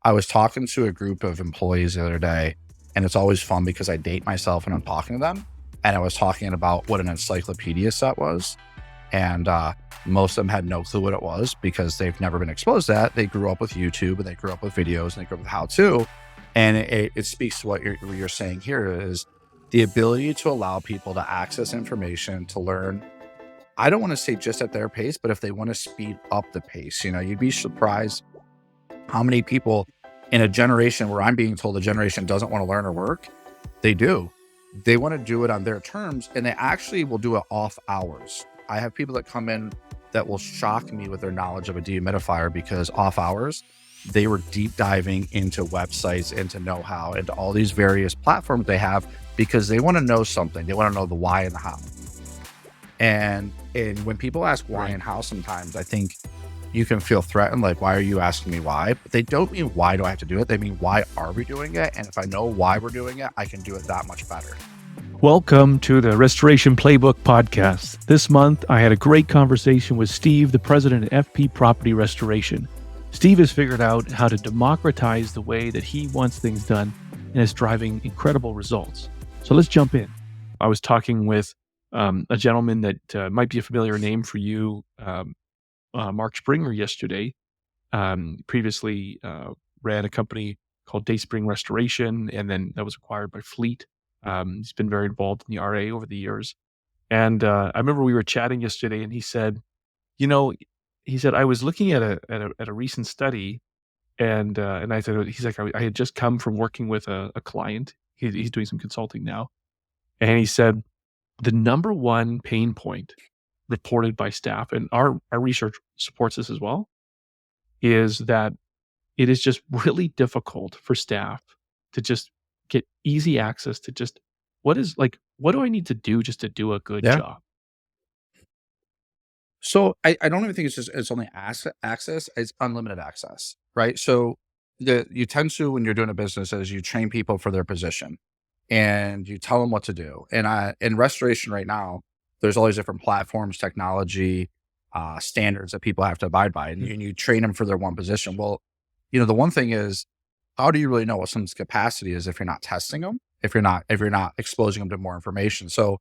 I was talking to a group of employees the other day, and it's always fun because I date myself and I'm talking to them. And I was talking about what an encyclopedia set was. And most of them had no clue what it was because they've never been exposed to that. They grew up with YouTube and they grew up with videos and they grew up with how-to. And it speaks to what you're saying here is the ability to allow people to access information, to learn. I don't want to say just at their pace, but if they want to speed up the pace, you'd be surprised how many people in a generation where I'm being told the generation doesn't want to learn or work, they do. They want to do it on their terms, and they actually will do it off hours. I have people that come in that will shock me with their knowledge of a dehumidifier because off hours, they were deep diving into websites, into KnowHow, into all these various platforms they have because they want to know something. They want to know the why and the how. And when people ask why and how, sometimes I think you can feel threatened, like, why are you asking me why? But they don't mean, why do I have to do it? They mean, why are we doing it? And if I know why we're doing it, I can do it that much better. Welcome to the Restoration Playbook Podcast. This month, I had a great conversation with Steve, the president of FP Property Restoration. Steve has figured out how to democratize the way that he wants things done and is driving incredible results. So let's jump in. I was talking with a gentleman that might be a familiar name for you, Mark Springer, yesterday. Previously ran a company called Dayspring Restoration, and then that was acquired by Fleet. He's been very involved in the RA over the years. And I remember we were chatting yesterday, and he said, I was looking at a recent study, and I said, he's like, I had just come from working with a client. He's doing some consulting now, and he said the number one pain point reported by staff, and our research supports this as well, is that it is just really difficult for staff to just get easy access to just what do I need to do just to do a good job? So I don't even think it's only access, it's unlimited access, right? So you tend to, when you're doing a business, is you train people for their position and you tell them what to do. And in restoration right now, there's all these different platforms, technology, standards that people have to abide by, and you train them for their one position. Well, the one thing is, how do you really know what someone's capacity is if you're not testing them, if you're not exposing them to more information? So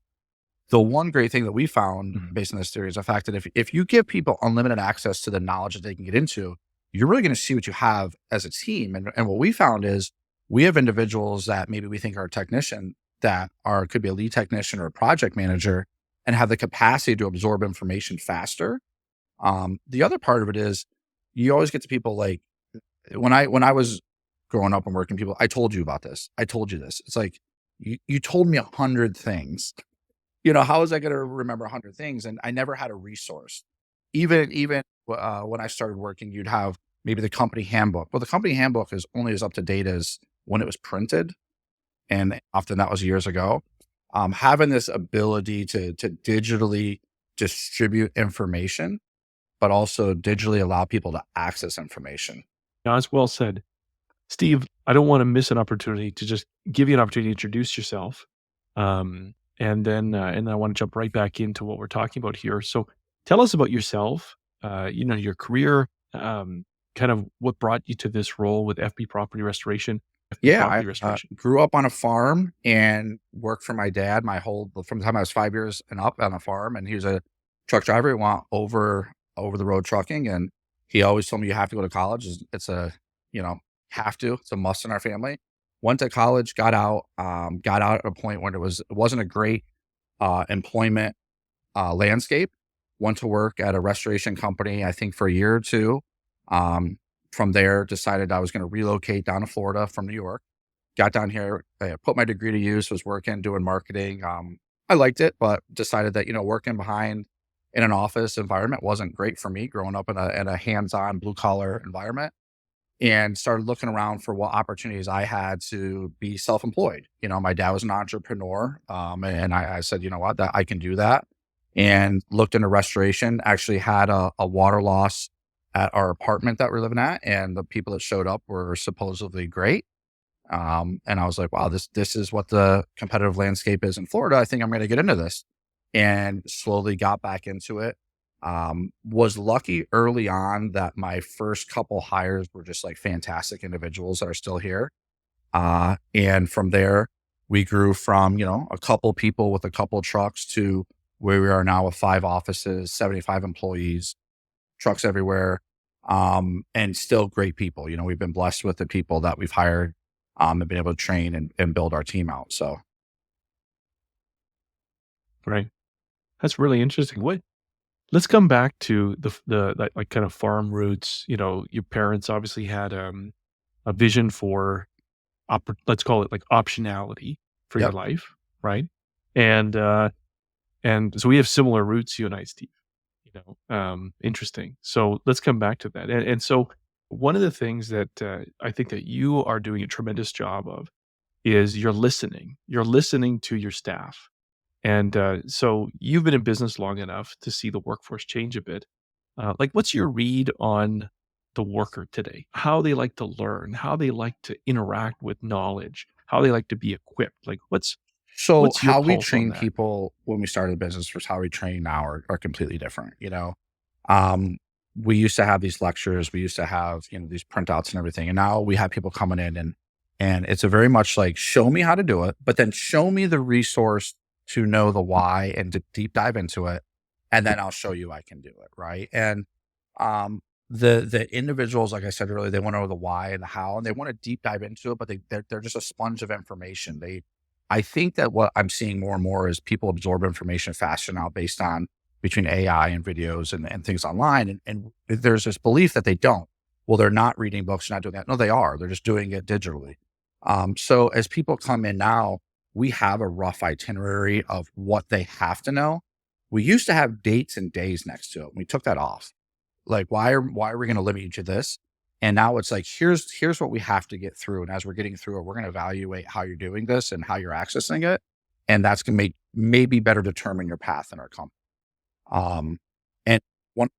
the one great thing that we found based on this theory is the fact that if you give people unlimited access to the knowledge that they can get into, you're really going to see what you have as a team. And what we found is we have individuals that maybe we think are a technician that could be a lead technician or a project manager and have the capacity to absorb information faster. The other part of it is you always get to people like when I was growing up and working people, I told you about this. I told you this. It's like, you told me 100 things. How was I going to remember 100 things? And I never had a resource. Even when I started working, you'd have maybe the company handbook. Well, the company handbook is only as up to date as when it was printed. And often that was years ago. Having this ability to digitally distribute information, but also digitally allow people to access information. That's well said. Steve, I don't want to miss an opportunity to just give you an opportunity to introduce yourself. And then I want to jump right back into what we're talking about here. So tell us about yourself, your career, kind of what brought you to this role with FP Property Restoration. I grew up on a farm and worked for my dad from the time I was 5 years and up on a farm. And he was a truck driver. He went over the road trucking. And he always told me, you have to go to college. It's a must in our family. Went to college, got out at a point when it wasn't a great employment landscape. Went to work at a restoration company, I think for a year or two. From there, decided I was going to relocate down to Florida from New York. Got down here, put my degree to use, was working, doing marketing. I liked it, but decided that, working behind in an office environment wasn't great for me growing up in a hands-on blue collar environment, and started looking around for what opportunities I had to be self-employed. My dad was an entrepreneur. And I said, you know what, that I can do that. And looked into restoration, actually had a water loss at our apartment that we're living at. And the people that showed up were supposedly great. And I was like, wow, this is what the competitive landscape is in Florida. I think I'm going to get into this, and slowly got back into it. Was lucky early on that my first couple hires were just like fantastic individuals that are still here. And from there, we grew from, a couple people with a couple trucks to where we are now with 5 offices, 75 employees, trucks everywhere, and still great people. We've been blessed with the people that we've hired, and been able to train and build our team out. So, Right. That's really interesting. Let's come back to like kind of farm roots. Your parents obviously had a vision for let's call it like optionality for your yep. life, right? And and so we have similar roots, you and I, Steve. Interesting. So let's come back to that. And so one of the things that I think that you are doing a tremendous job of is you're listening. You're listening to your staff. And so you've been in business long enough to see the workforce change a bit. Like, what's your read on the worker today? How they like to learn, how they like to interact with knowledge, how they like to be equipped. Like, So what's your how we pulse on train that? people when we started the business versus how we train now are completely different. Um, we used to have these lectures, we used to have, these printouts and everything. And now we have people coming in and it's a very much like, show me how to do it, but then show me the resource to know the why and to deep dive into it. And then I'll show you I can do it. Right. And, the individuals, like I said earlier, they want to know the why and the how, and they want to deep dive into it, but they're just a sponge of information. I think that what I'm seeing more and more is people absorb information faster now based on between AI and videos and things online. And there's this belief that they don't. Well, they're not reading books, not doing that. No, they are. They're just doing it digitally. So as people come in now, we have a rough itinerary of what they have to know. We used to have dates and days next to it. We took that off. Like, why are we going to limit you to this? And now it's like, here's what we have to get through. And as we're getting through it, we're going to evaluate how you're doing this and how you're accessing it. And that's going to maybe better determine your path in our company. And one,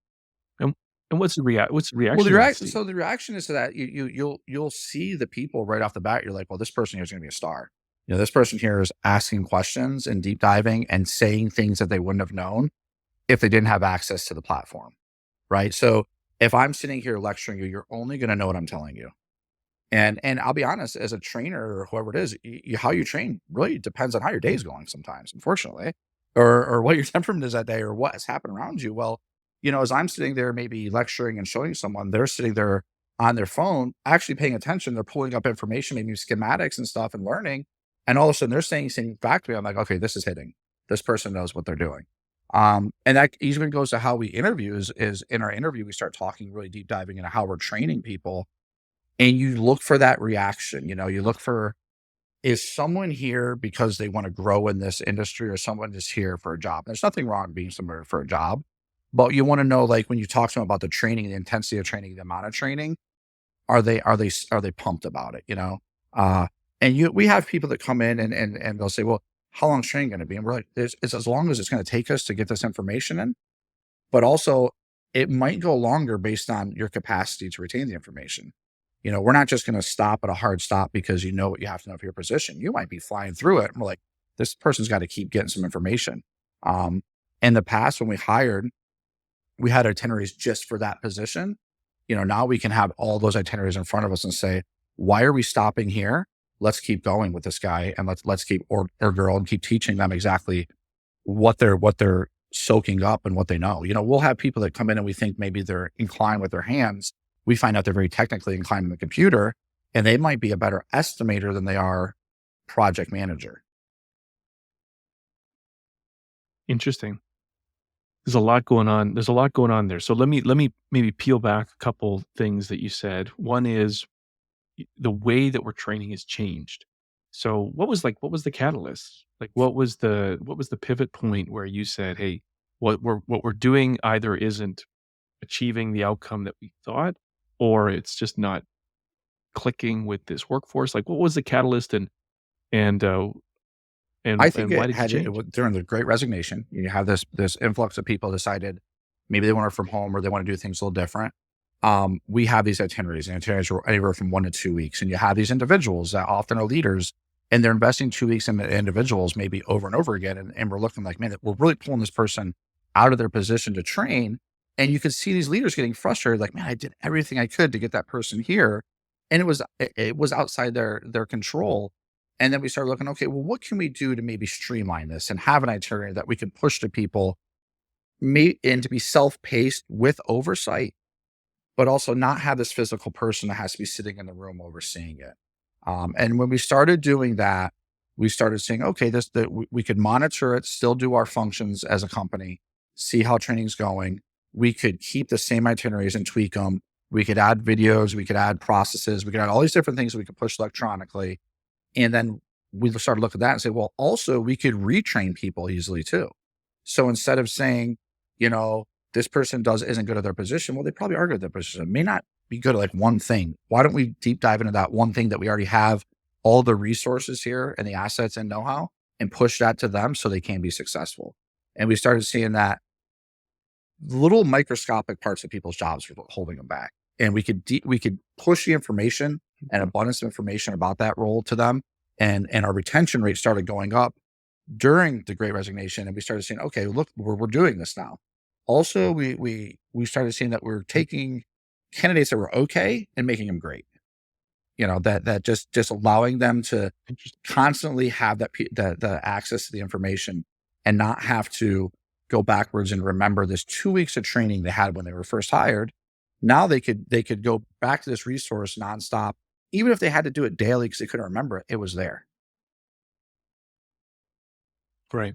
And, and what's the well, reaction to that, Steve? the reaction is to that you'll see the people right off the bat. You're like, well, this person here is going to be a star. This person here is asking questions and deep diving and saying things that they wouldn't have known if they didn't have access to the platform. Right. So if I'm sitting here lecturing you, you're only going to know what I'm telling you. And I'll be honest, as a trainer or whoever it is, how you train really depends on how your day is going sometimes, unfortunately, or what your temperament is that day or what has happened around you. Well, as I'm sitting there maybe lecturing and showing someone, they're sitting there on their phone, actually paying attention. They're pulling up information, maybe schematics and stuff and learning. And all of a sudden they're saying something back to me. I'm like, okay, this is hitting. This person knows what they're doing. And that even goes to how we interview is in our interview, we start talking really deep diving into how we're training people. And you look for that reaction, you look for, is someone here because they want to grow in this industry or someone is here for a job? There's nothing wrong being somewhere for a job, but you want to know, like when you talk to them about the training, the intensity of training, the amount of training, are they pumped about it? We have people that come in and they'll say, well, how long is training going to be? And we're like, it's as long as it's going to take us to get this information in, but also it might go longer based on your capacity to retain the information. We're not just going to stop at a hard stop because you know what you have to know for your position. You might be flying through it. And we're like, this person's got to keep getting some information. In the past, when we hired, we had itineraries just for that position. Now we can have all those itineraries in front of us and say, why are we stopping here? Let's keep going with this guy and let's keep or girl and keep teaching them exactly what they're soaking up and what they know. We'll have people that come in and we think maybe they're inclined with their hands. We find out they're very technically inclined in the computer and they might be a better estimator than they are project manager. Interesting. There's a lot going on. There's a lot going on there. So let me maybe peel back a couple things that you said. One is the way that we're training has changed. So what was the catalyst? Like what was the pivot point where you said, hey, what we're doing either isn't achieving the outcome that we thought, or it's just not clicking with this workforce? Like what was the catalyst and I think why it did you had change? during the Great Resignation. You have this influx of people decided maybe they want to work from home or they want to do things a little different. We have these itineraries, and itineraries are anywhere from 1 to 2 weeks, and you have these individuals that often are leaders, and they're investing 2 weeks in the individuals maybe over and over again, and we're looking like, man, we're really pulling this person out of their position to train. And you could see these leaders getting frustrated, like, man, I did everything I could to get that person here. And it was outside their control. And then we started looking, okay, well, what can we do to maybe streamline this and have an itinerary that we can push to people and to be self-paced with oversight, but also not have this physical person that has to be sitting in the room overseeing it. And when we started doing that, we started saying, okay, we could monitor it, still do our functions as a company, see how training's going. We could keep the same itineraries and tweak them. We could add videos, we could add processes, we could add all these different things that we could push electronically. And then we started looking at that and say, well, also we could retrain people easily too. So instead of saying, this person isn't good at their position, well, they probably are good at their position. It may not be good at like one thing. Why don't we deep dive into that one thing that we already have all the resources here and the assets and know-how and push that to them so they can be successful? And we started seeing that little microscopic parts of people's jobs were holding them back. And we could push the information and abundance of information about that role to them. And our retention rate started going up during the Great Resignation. And we started saying, okay, look, we're doing this now. Also, we started seeing that we're taking candidates that were okay and making them great. That just allowing them to constantly have the access to the information and not have to go backwards and remember this 2 weeks of training they had when they were first hired. Now they could go back to this resource nonstop, even if they had to do it daily because they couldn't remember it. It was there. Right.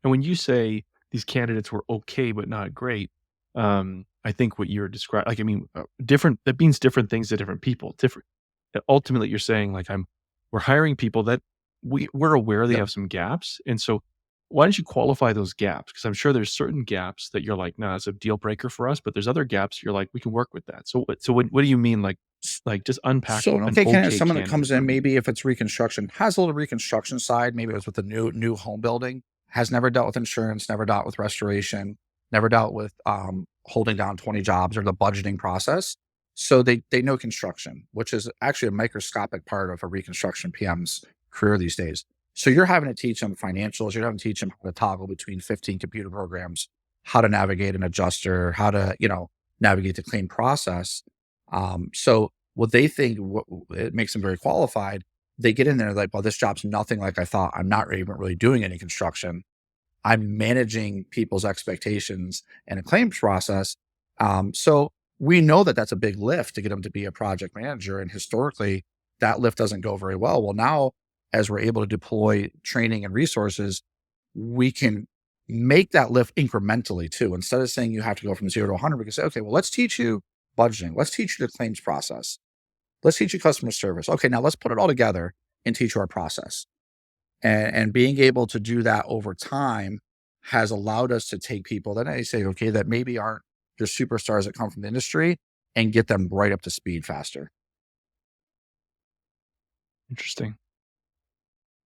And when you say these candidates were okay but not great, I think what you're describing, different. That means different things to different people. Ultimately, you're saying we're hiring people that we're aware they Yep. have some gaps, and so why don't you qualify those gaps? Because I'm sure there's certain gaps that you're like, no, it's a deal breaker for us, but there's other gaps you're like, we can work with that. So what do you mean? Like just unpack So an an okay candidate, okay someone that candidate comes for in, me. maybe if it's reconstruction, has a little reconstruction side, maybe it was with a new home building, has never dealt with insurance, never dealt with restoration, never dealt with holding down 20 jobs or the budgeting process. So they know construction, which is actually a microscopic part of a reconstruction PM's career these days. So you're having to teach them financials, you're having to teach them how to toggle between 15 computer programs, how to navigate an adjuster, how to, navigate the claim process. So what they think it makes them very qualified. They get in there like, well, this job's nothing like I thought. I'm not even really doing any construction. I'm managing people's expectations and a claims process. So we know that that's a big lift to get them to be a project manager. And historically, that lift doesn't go very well. Well, now as we're able to deploy training and resources, we can make that lift incrementally too. Instead of saying you have to go from 0 to 100, we can say, okay, well, let's teach you budgeting. Let's teach you the claims process. Let's teach you customer service. Okay, now let's put it all together and teach you our process. And being able to do that over time has allowed us to take people that I say, okay, that maybe aren't just superstars that come from the industry and get them right up to speed faster. Interesting.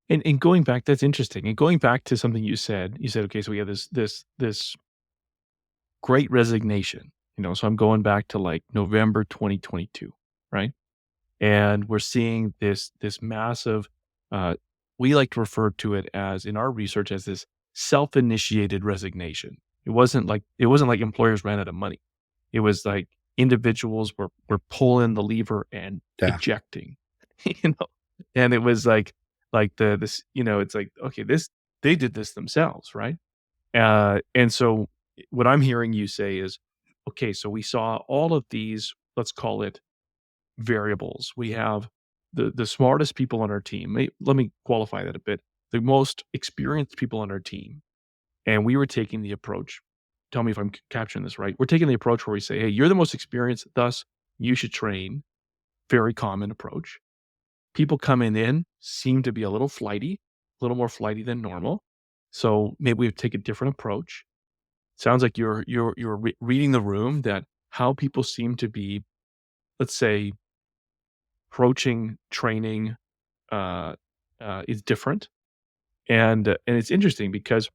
And going back, that's interesting. And going back to something you said, okay, so we have this great resignation, so I'm going back to like November 2022, right? And we're seeing this massive, we like to refer to it as in our research as this self-initiated resignation. It wasn't like employers ran out of money. It was like individuals were pulling the lever and Yeah. ejecting, and it was it's like, okay, they did this themselves, right? And so what I'm hearing you say is, okay, so we saw all of these, let's call it variables. We have the smartest people on our team. Let me qualify that a bit. The most experienced people on our team. And we were taking the approach. Tell me if I'm capturing this right. We're taking the approach where we say, hey, you're the most experienced, thus you should train. Very common approach. People coming in seem to be a little more flighty than normal. So maybe we take a different approach. Sounds like you're reading the room, that how people seem to be, let's say, approaching training is different. And it's interesting because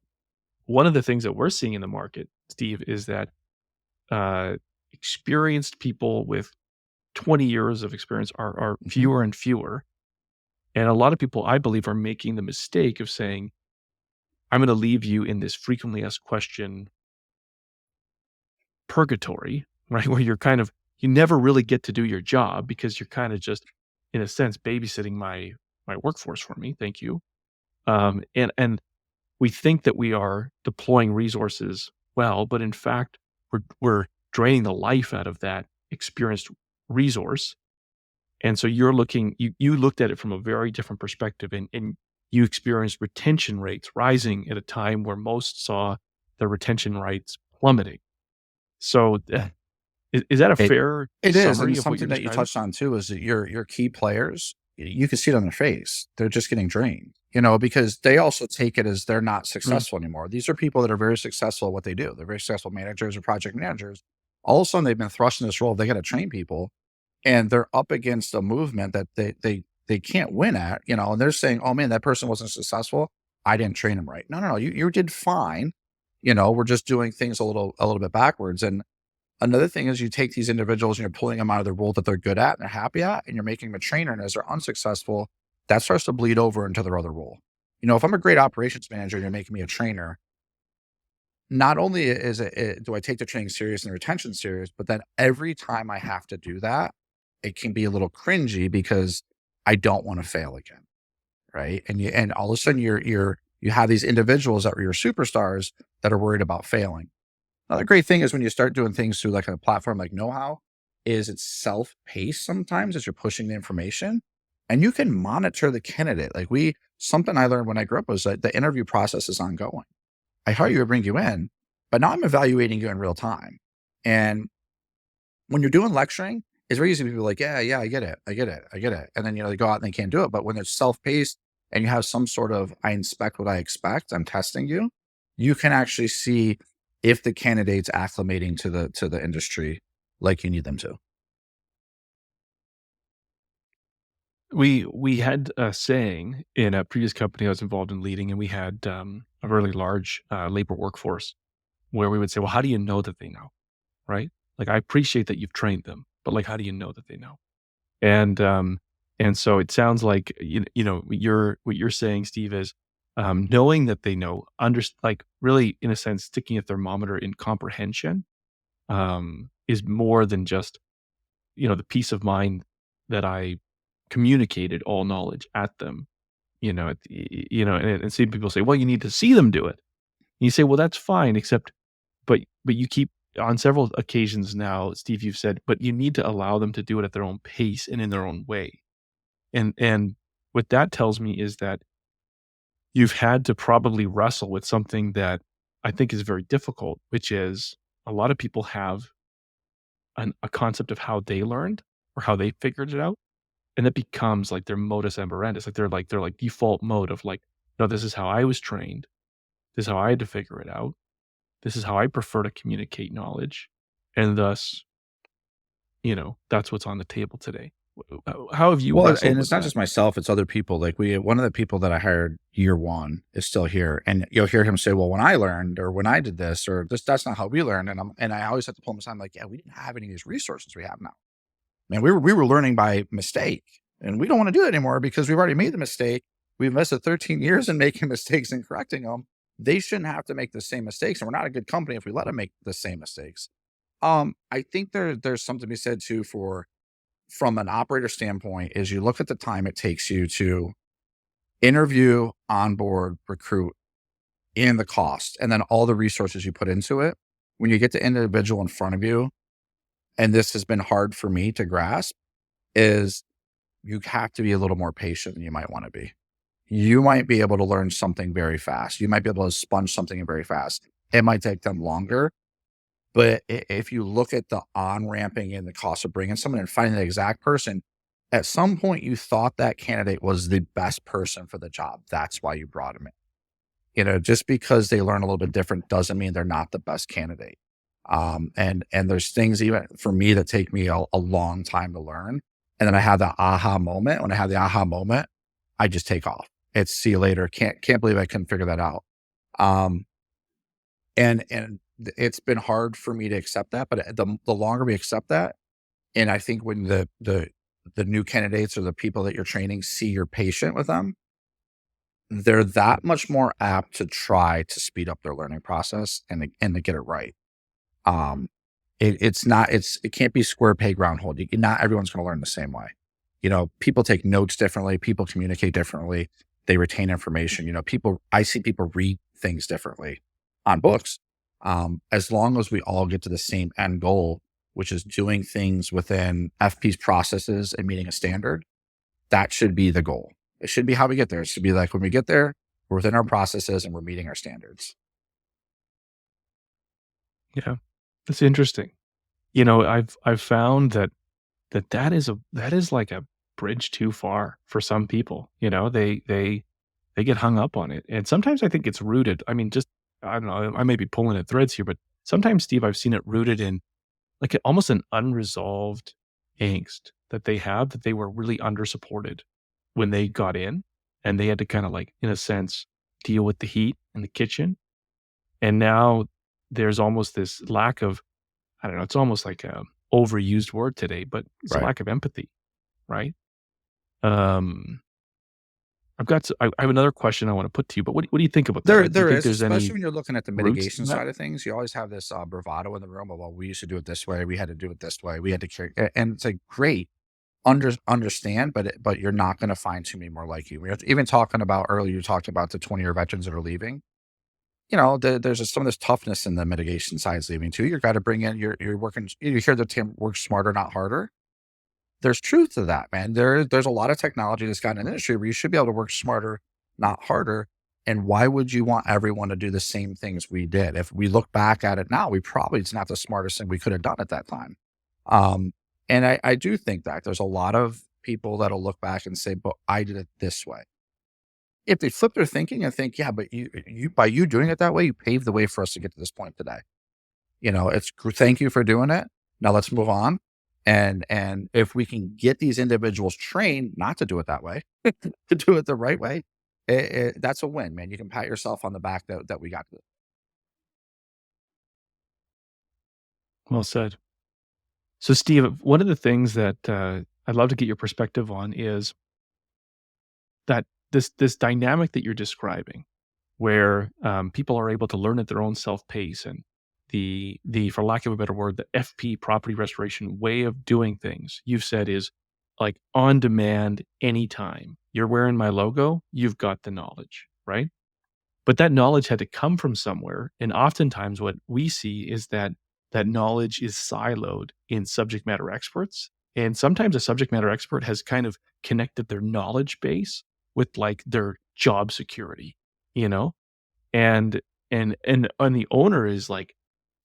one of the things that we're seeing in the market, Steve, is that experienced people with 20 years of experience are fewer and fewer. And a lot of people, I believe, are making the mistake of saying, I'm going to leave you in this frequently asked question purgatory, right? Where you never really get to do your job because you're kind of just, in a sense, babysitting my workforce for me. Thank you. And we think that we are deploying resources well, but in fact, we're draining the life out of that experienced resource. And so you looked at it from a very different perspective, and you experienced retention rates rising at a time where most saw the retention rates plummeting. So is that a It fair it is, summary and of what you're something that you describing? touched on too is that your key players, you can see it on their face. They're just getting drained, because they also take it as they're not Mm, successful anymore. These are people that are very successful at what they do. They're very successful managers or project managers. All of a sudden, they've been thrust in this role. They got to train people, and they're up against a movement that they can't win at. And they're saying, "Oh man, that person wasn't successful. I didn't train him right." No, no, no. You did fine. We're just doing things a little bit backwards. And another thing is you take these individuals and you're pulling them out of the role that they're good at and they're happy at, and you're making them a trainer. And as they're unsuccessful, that starts to bleed over into their other role. If I'm a great operations manager and you're making me a trainer, not only do I take the training serious and the retention serious, but then every time I have to do that, it can be a little cringy because I don't want to fail again. Right. And all of a sudden you have these individuals that were your superstars that are worried about failing. Another great thing is when you start doing things through like a platform like KnowHow, is it's self-paced sometimes as you're pushing the information, and you can monitor the candidate. Like something I learned when I grew up was that the interview process is ongoing. I hire you, I bring you in, but now I'm evaluating you in real time. And when you're doing lecturing, it's very easy to be like, yeah, yeah, I get it. I get it. I get it. And then, they go out and they can't do it. But when it's self-paced and you have some sort of, I inspect what I expect, I'm testing you, you can actually see if the candidate's acclimating to the industry like you need them to. we had a saying in a previous company I was involved in leading, and we had a really large labor workforce where we would say, well, how do you know that they know? Right? Like, I appreciate that you've trained them, but like, how do you know that they know? And and so it sounds like what you're saying, Steve, is knowing that they know, like really in a sense, sticking a thermometer in comprehension is more than just the peace of mind that I communicated all knowledge at them. And see people say, well, you need to see them do it. And you say, well, that's fine, except but you keep on several occasions now, Steve, you've said, but you need to allow them to do it at their own pace and in their own way. And what that tells me is that you've had to probably wrestle with something that I think is very difficult, which is a lot of people have a concept of how they learned or how they figured it out. And it becomes like their modus operandi. Like they're like default mode of like, no, this is how I was trained. This is how I had to figure it out. This is how I prefer to communicate knowledge. And thus, that's what's on the table today. How have you Well, wrestled and with it's not that? just myself, it's other people. Like one of the people that I hired year one is still here. And you'll hear him say, well, when I learned or when I did this or this, that's not how we learned. And I always have to pull him aside. I'm like, yeah, we didn't have any of these resources we have now. Man, we were learning by mistake, and we don't want to do it anymore because we've already made the mistake. We've invested 13 years in making mistakes and correcting them. They shouldn't have to make the same mistakes. And we're not a good company if we let them make the same mistakes. I think there's something to be said too from an operator standpoint is you look at the time it takes you to interview, onboard, recruit, and the cost, and then all the resources you put into it. When you get the individual in front of you, and this has been hard for me to grasp, is you have to be a little more patient than you might want to be. You might be able to learn something very fast. You might be able to sponge something very fast. It might take them longer. But if you look at the on-ramping and the cost of bringing someone and finding the exact person, at some point you thought that candidate was the best person for the job. That's why you brought him in. Just because they learn a little bit different doesn't mean they're not the best candidate. And there's things even for me that take me a long time to learn. And then I have that aha moment. When I have the aha moment, I just take off. It's see you later. Can't believe I couldn't figure that out. Um, and it's been hard for me to accept that, but the longer we accept that, and I think when the new candidates or the people that you're training see you're patient with them, they're that much more apt to try to speed up their learning process and to get it right. Um, it can't be square peg round hole. Not everyone's going to learn the same way. People take notes differently. People communicate differently. They retain information. I see people read things differently on books. As long as we all get to the same end goal, which is doing things within FP's processes and meeting a standard, that should be the goal. It should be how we get there. It should be like when we get there, we're within our processes and we're meeting our standards. Yeah, that's interesting. I've found that is like a bridge too far for some people. They get hung up on it, and sometimes I think it's rooted. I mean, just I don't know. I may be pulling at threads here, but sometimes, Steve, I've seen it rooted in like almost an unresolved angst that they have, that they were really under supported when they got in, and they had to kind of like, in a sense, deal with the heat in the kitchen. And now there's almost this lack of, I don't know, it's almost like a overused word today, but it's a Right. lack of empathy, right? Um, I have another question I want to put to you, but what do you think about that? Do you There think is, there's especially any when you're looking at the roots mitigation in that? side of things. You always have this bravado in the room of, well, we used to do it this way. We had to do it this way. We had to carry, and it's like, great, understand, but you're not going to find too many more like you. Even talking about earlier, you talked about the 20-year veterans that are leaving. There's just some of this toughness in the mitigation side leaving too. You've got to bring in, you're working, you hear the term work smarter, not harder. There's truth to that, man. There's a lot of technology that's gotten in the industry where you should be able to work smarter, not harder. And why would you want everyone to do the same things we did? If we look back at it now, it's not the smartest thing we could have done at that time. Um, and I do think that there's a lot of people that'll look back and say, but I did it this way. If they flip their thinking and think, yeah, but by you doing it that way, you paved the way for us to get to this point today. Thank you for doing it. Now let's move on. And if we can get these individuals trained not to do it that way, to do it the right way, that's a win, man. You can pat yourself on the back that we got to. Well said. So, Steve, one of the things that I'd love to get your perspective on is that this dynamic that you're describing, where people are able to learn at their own self pace, and the for lack of a better word, the FP property restoration way of doing things, you've said is like on demand, anytime. You're wearing my logo, you've got the knowledge, right? But that knowledge had to come from somewhere, and oftentimes what we see is that that knowledge is siloed in subject matter experts, and sometimes a subject matter expert has kind of connected their knowledge base with like their job security, you know? And and the owner is like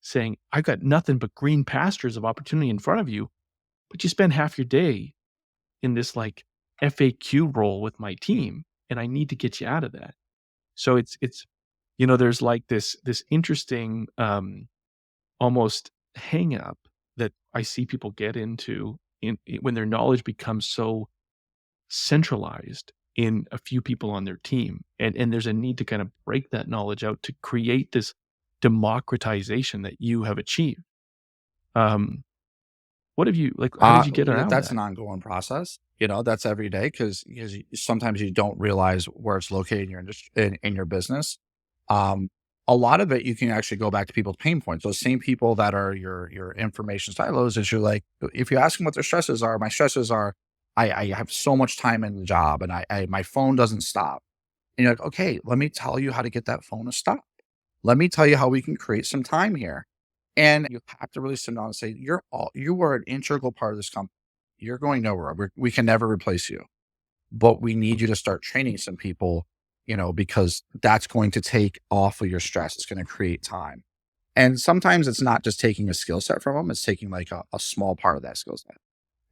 saying, "I've got nothing but green pastures of opportunity in front of you, but you spend half your day in this like FAQ role with my team, and I need to get you out of that." So it's there's like this interesting almost hang up that I see people get into when their knowledge becomes so centralized in a few people on their team. And there's a need to kind of break that knowledge out to create this democratization that you have achieved. Um, what have you like? How did you get around That's that? an ongoing process. That's every day because sometimes you don't realize where it's located in your industry, in your business. Um, a lot of it you can actually go back to people's pain points. Those same people that are your information silos is you're like, if you ask them what their stresses are, my stresses are, I have so much time in the job and my phone doesn't stop. And you're like, okay, let me tell you how to get that phone to stop. Let me tell you how we can create some time here. And you have to really sit down and say, you are an integral part of this company. You're going nowhere. We can never replace you, but we need you to start training some people, because that's going to take off of your stress. It's going to create time. And sometimes it's not just taking a skill set from them. It's taking like a small part of that skill set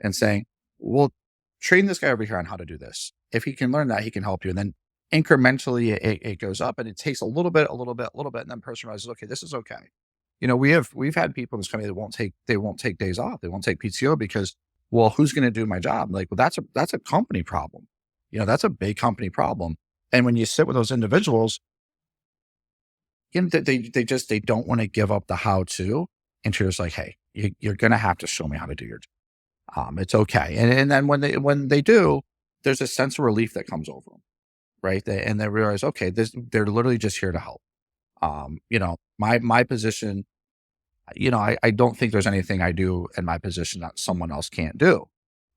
and saying, well, train this guy over here on how to do this. If he can learn that, he can help you. And then incrementally it goes up and it takes a little bit. And then the person realizes, okay, this is okay. We've had people in this company that won't take days off. They won't take PTO because, well, who's going to do my job? Like, well, that's a company problem. That's a big company problem. And when you sit with those individuals, they don't want to give up the how to. And you're just like, hey, you're going to have to show me how to do your job. It's okay. And then when they do, there's a sense of relief that comes over them, right? And they realize, okay, they're literally just here to help. My position I don't think there's anything I do in my position that someone else can't do.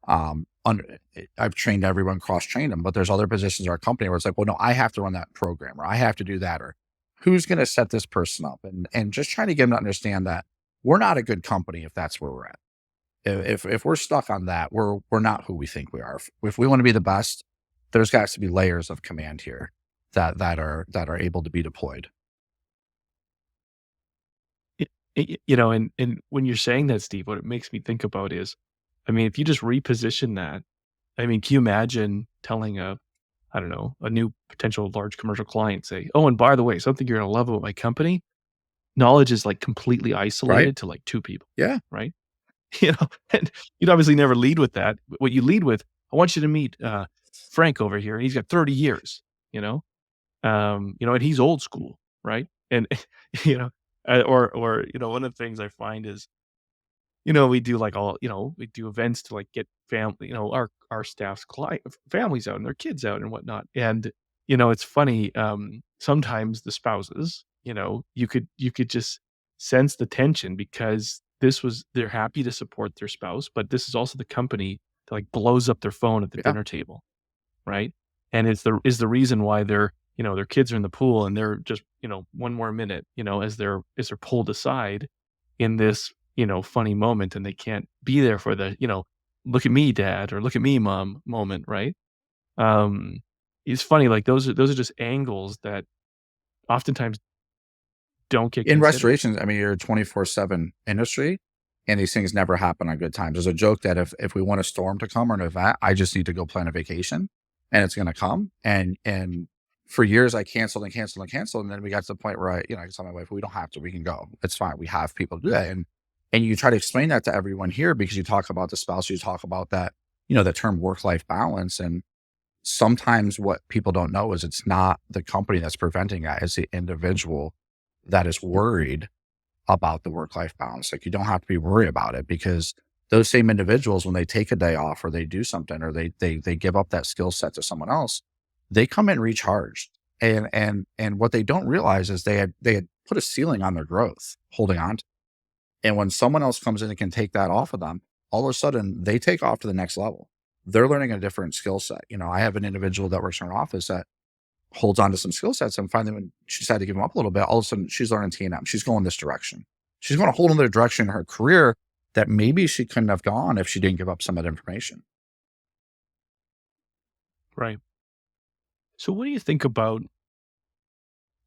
I've trained everyone, cross-trained them, but there's other positions in our company where it's like, well, no, I have to run that program, or I have to do that, or who's going to set this person up, and just trying to get them to understand that we're not a good company if that's where we're at. If we're stuck on that, we're not who we think we are. If we want to be the best, there's got to be layers of command here that are able to be deployed. And when you're saying that, Steve, what it makes me think about is, I mean, if you just reposition that, I mean, can you imagine telling I don't know, a new potential large commercial client, say, oh, and by the way, something you're going to love about my company, knowledge is like completely Right? isolated to like two people, Yeah. right? And you'd obviously never lead with that. What you lead with, I want you to meet Frank over here. He's got 30 years, and he's old school, right? And you know, or one of the things I find is, we do like we do events to like get family, our staff's families out and their kids out and whatnot. And it's funny. Sometimes the spouses, you could just sense the tension because they're happy to support their spouse, but this is also the company that like blows up their phone at the Yeah. dinner table, right? And is the reason why their kids are in the pool and they're just, one more minute, as they're pulled aside in this, funny moment, and they can't be there for the, look at me, dad, or look at me, mom moment, right? Um, it's funny, like those are just angles that oftentimes don't get In considered. restorations, I mean, you're a 24/7 industry, and these things never happen on good times. There's a joke that if we want a storm to come or an event, I just need to go plan a vacation, and it's going to come. And for years, I canceled and canceled and canceled, and then we got to the point where I tell my wife, we don't have to, we can go. It's fine. We have people to do that, and you try to explain that to everyone here because you talk about the spouse, you talk about that, the term work-life balance, and sometimes what people don't know is it's not the company that's preventing that; it's the individual that is worried about the work-life balance. Like, you don't have to be worried about it because those same individuals, when they take a day off or they do something or they give up that skill set to someone else, they come in recharged. And what they don't realize is they had put a ceiling on their growth, holding on to. And when someone else comes in and can take that off of them, all of a sudden they take off to the next level. They're learning a different skill set. I have an individual that works in our office that holds on to some skill sets, and finally when she decided to give them up a little bit, all of a sudden she's learning T&M. She's going this direction. She's going a whole other direction in her career that maybe she couldn't have gone if she didn't give up some of that information. Right. So what do you think about,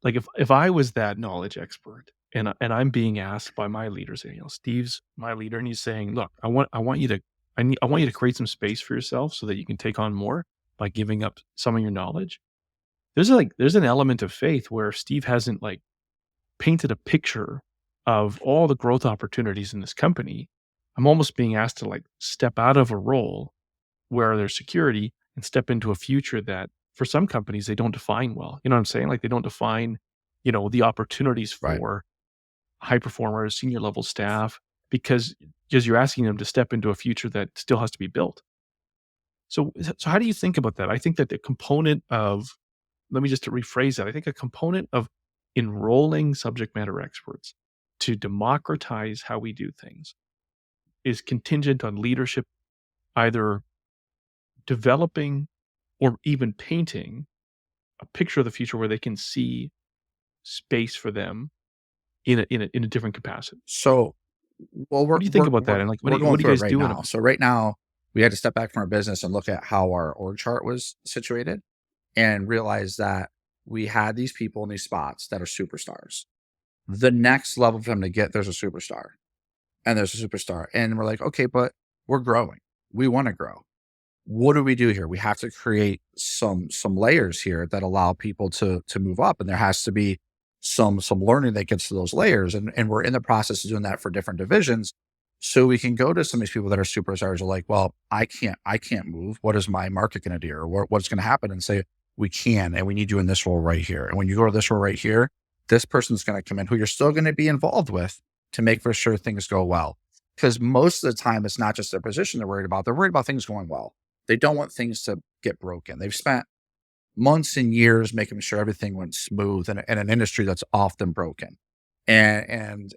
like, if I was that knowledge expert and I'm being asked by my leaders, Steve's my leader, and he's saying, look, I want you to create some space for yourself so that you can take on more by giving up some of your knowledge. There's an element of faith where Steve hasn't like painted a picture of all the growth opportunities in this company. I'm almost being asked to like step out of a role where there's security and step into a future that for some companies they don't define well. You know what I'm saying? Like they don't define, the opportunities Right. for high performers, senior level staff, because you're asking them to step into a future that still has to be built. So how do you think about that? I think that the component of, let me just to rephrase that. I think a component of enrolling subject matter experts to democratize how we do things is contingent on leadership either developing or even painting a picture of the future where they can see space for them in a different capacity. So, well, What do you think about that? And like, we're going what do you through it guys right do now. So right now we had to step back from our business and look at how our org chart was situated and realize that we had these people in these spots that are superstars. The next level for them to get, there's a superstar and there's a superstar. And we're like, okay, but we're growing. We want to grow. What do we do here? We have to create some layers here that allow people to move up. And there has to be some learning that gets to those layers. And we're in the process of doing that for different divisions. So we can go to some of these people that are superstars are like, well, I can't move. What is my market going to do? Or what's going to happen? And say, we can, and we need you in this role right here. And when you go to this role right here, this person's going to come in who you're still going to be involved with to make for sure things go well. Because most of the time, it's not just their position they're worried about. They're worried about things going well. They don't want things to get broken. They've spent months and years making sure everything went smooth in an industry that's often broken. And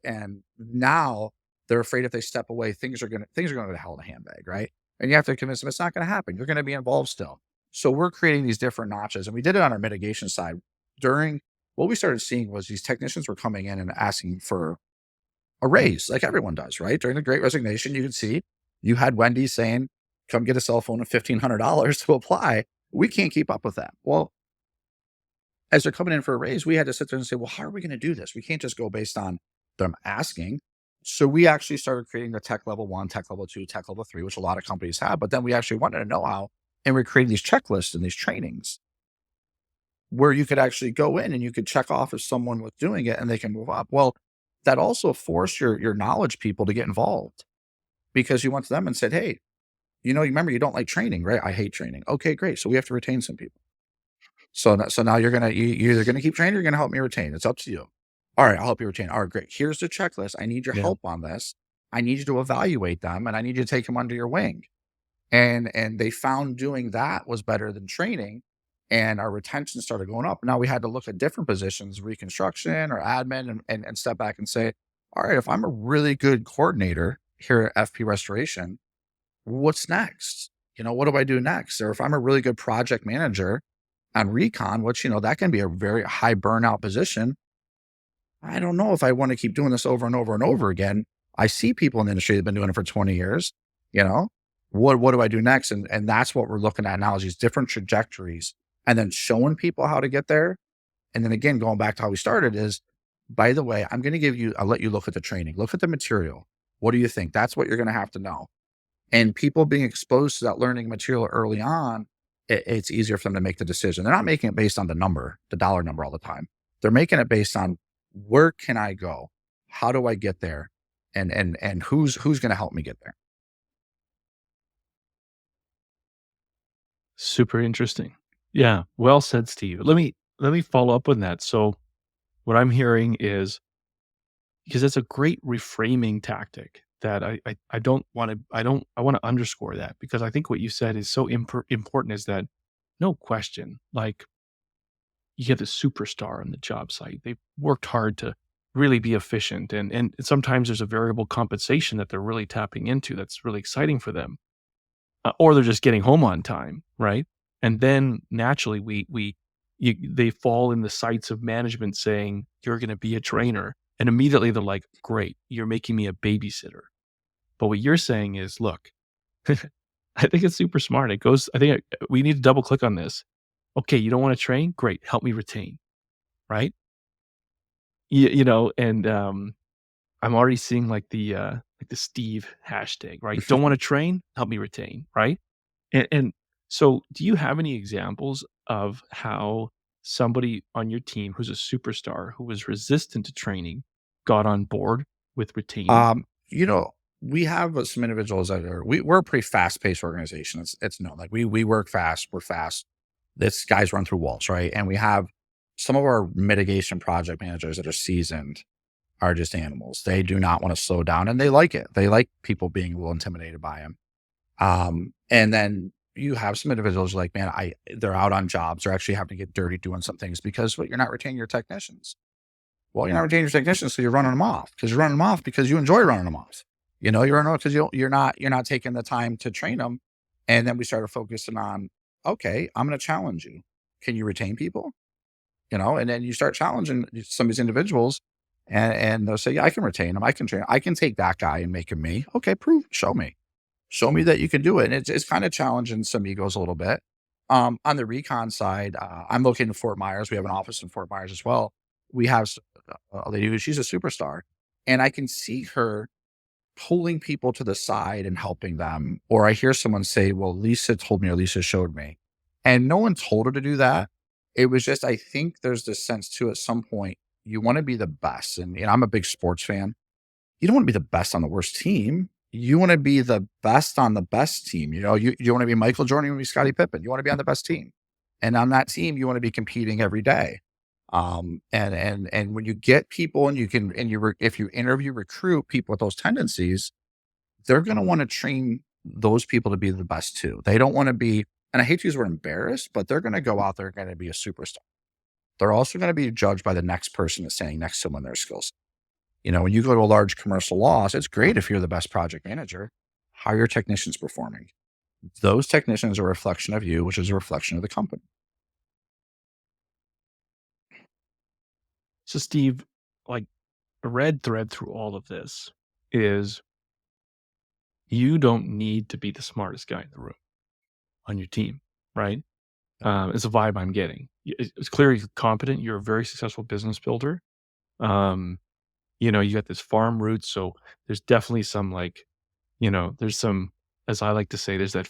now they're afraid if they step away, things are going to go to hell in a handbag, right? And you have to convince them it's not going to happen. You're going to be involved still. So we're creating these different notches, and we did it on our mitigation side. During what we started seeing was these technicians were coming in and asking for a raise, like everyone does, right? During the Great Resignation, you could see you had Wendy saying, "Come get a cell phone at $1,500 to apply." We can't keep up with that. Well, as they're coming in for a raise, we had to sit there and say, well, how are we going to do this? We can't just go based on them asking. So we actually started creating the tech level 1, tech level 2, tech level 3, which a lot of companies have. But then we actually wanted to know how, and we created these checklists and these trainings where you could actually go in and you could check off if someone was doing it and they can move up. Well, that also forced your knowledge people to get involved, because you went to them and said, hey, you remember you don't like training, right? I hate training. Okay, great. So we have to retain some people. So now you're either gonna keep training or you're gonna help me retain. It's up to you. All right, I'll help you retain. All right, great. Here's the checklist. I need your Yeah. help on this. I need you to evaluate them, and I need you to take them under your wing. And they found doing that was better than training, and our retention started going up. Now we had to look at different positions, reconstruction or admin, and step back and say, all right, if I'm a really good coordinator here at FP Restoration, what's next? What do I do next? Or if I'm a really good project manager on recon, which, that can be a very high burnout position. I don't know if I want to keep doing this over and over and over again. I see people in the industry that have been doing it for 20 years, what do I do next? And that's what we're looking at now, is these different trajectories, and then showing people how to get there. And then again, going back to how we started is, by the way, I'll let you look at the training, look at the material. What do you think? That's what you're going to have to know. And people being exposed to that learning material early on, it's easier for them to make the decision. They're not making it based on the dollar number all the time. They're making it based on, where can I go? How do I get there? And who's going to help me get there? Super interesting. Yeah. Well said, Steve. Let me follow up on that. So what I'm hearing is, because it's a great reframing tactic that I want to underscore that, because I think what you said is so important, is that no question, like, you get the superstar on the job site. They've worked hard to really be efficient. And sometimes there's a variable compensation that they're really tapping into that's really exciting for them. Or they're just getting home on time, right? And then naturally they fall in the sights of management saying, you're going to be a trainer. And immediately they're like, great, you're making me a babysitter. But what you're saying is, look, I think it's super smart. We need to double click on this. Okay, you don't want to train? Great, help me retain, right? And I'm already seeing like the Steve hashtag, right? Don't want to train? Help me retain, right? And so, do you have any examples of how somebody on your team who's a superstar, who was resistant to training, got on board with retaining? You know, we have some individuals that we're a pretty fast paced organization. It's known, like we work fast, we're fast. This guys run through walls, right? And we have some of our mitigation project managers that are seasoned, are just animals. They do not want to slow down, and they like it. They like people being a little intimidated by them. And then you have some individuals like, man, they're out on jobs. They're actually having to get dirty doing some things because you're not retaining your technicians. Well, you're not retaining your technicians, so you're running them off, because you enjoy running them off. You're running them because you're not taking the time to train them. And then we started focusing on, okay, I'm going to challenge you. Can you retain people? And then you start challenging some of these individuals, and they'll say, yeah, I can retain them. I can train. I can take that guy and make him me. Okay, show me that you can do it. And it's kind of challenging some egos a little bit. On the recon side, I'm located in Fort Myers. We have an office in Fort Myers as well. We have a lady she's a superstar, and I can see her pulling people to the side and helping them. Or I hear someone say, well, Lisa told me, or Lisa showed me. And no one told her to do that. It was just, I think there's this sense too, at some point, you want to be the best. And I'm a big sports fan. You don't want to be the best on the worst team. You want to be the best on the best team. You want to be Michael Jordan, you want to be Scottie Pippen. You want to be on the best team. And on that team, you want to be competing every day. And when you get people and if you recruit people with those tendencies, they're going to want to train those people to be the best too. They don't want to be, and I hate to use the word embarrassed, but they're going to go out there and going to be a superstar. They're also going to be judged by the next person that's standing next to them on their skills. When you go to a large commercial loss, it's great if you're the best project manager. How are your technicians performing? Those technicians are a reflection of you, which is a reflection of the company. So, Steve, like a red thread through all of this is you don't need to be the smartest guy in the room on your team, right? It's a vibe I'm getting. It's clear you're competent. You're a very successful business builder. You got this farm roots. So there's definitely some there's some, as I like to say, there's that,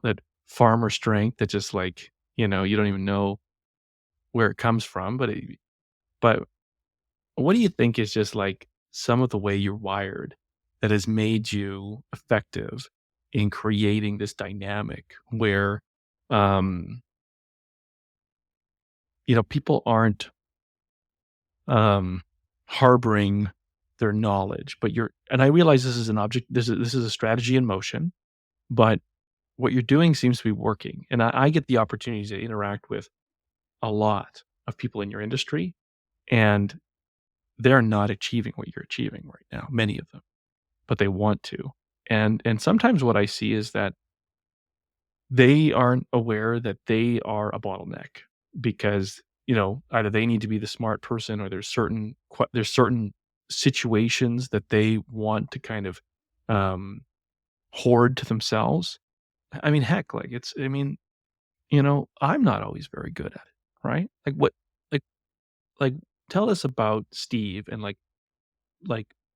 that farmer strength that just you don't even know where it comes from. But what do you think is just some of the way you're wired that has made you effective in creating this dynamic where, people aren't harboring their knowledge, and I realize this is an object, this is a strategy in motion, but what you're doing seems to be working. And I get the opportunity to interact with a lot of people in your industry, and they're not achieving what you're achieving right now, many of them, but they want to. And sometimes what I see is that they aren't aware that they are a bottleneck because, either they need to be the smart person, or there's certain situations that they want to kind of hoard to themselves. I mean, heck, I'm not always very good at it, right? Like, like, tell us about Steve and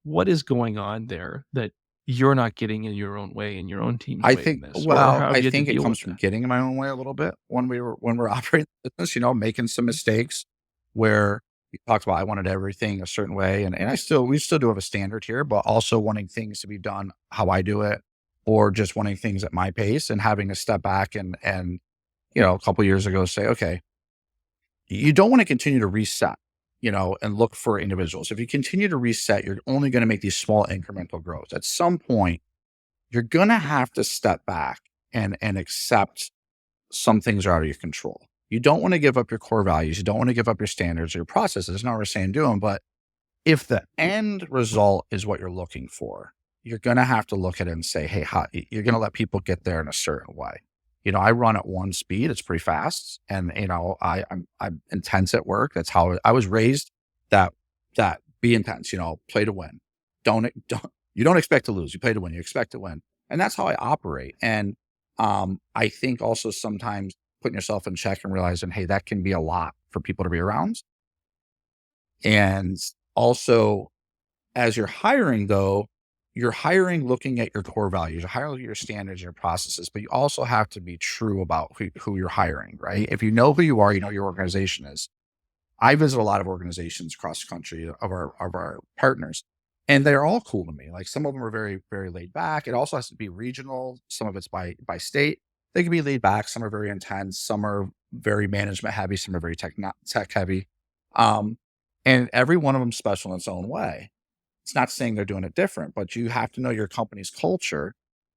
what is going on there that you're not getting in your own way, in your own team's I way in think, this, or how have I you had to think it deal comes with from that? getting in my own way a little bit when we're operating the business, making some mistakes where we talked about, I wanted everything a certain way. And we still do have a standard here, but also wanting things to be done how I do it, or just wanting things at my pace and having to step back and, a couple of years ago say, okay, you don't want to continue to reset, and look for individuals. If you continue to reset, you're only going to make these small incremental growths. At some point, you're going to have to step back and accept some things are out of your control. You don't want to give up your core values. You don't want to give up your standards or your processes. Not what we're saying do them, but if the end result is what you're looking for, you're going to have to look at it and say, hey, you're going to let people get there in a certain way. I run at one speed. It's pretty fast. And, I'm intense at work. That's how I was raised, that be intense, play to win. You don't expect to lose. You play to win. You expect to win. And that's how I operate. And, I think also sometimes putting yourself in check and realizing, hey, that can be a lot for people to be around. And also, as you're hiring though, you're hiring looking at your core values, you're hiring your standards, your processes, but you also have to be true about who you're hiring, right? If you know who you are, your organization is. I visit a lot of organizations across the country of our partners, and they're all cool to me. Like, some of them are very, very laid back. It also has to be regional. Some of it's by state. They can be laid back. Some are very intense. Some are very management heavy. Some are very tech heavy. And every one of them special in its own way. It's not saying they're doing it different, but you have to know your company's culture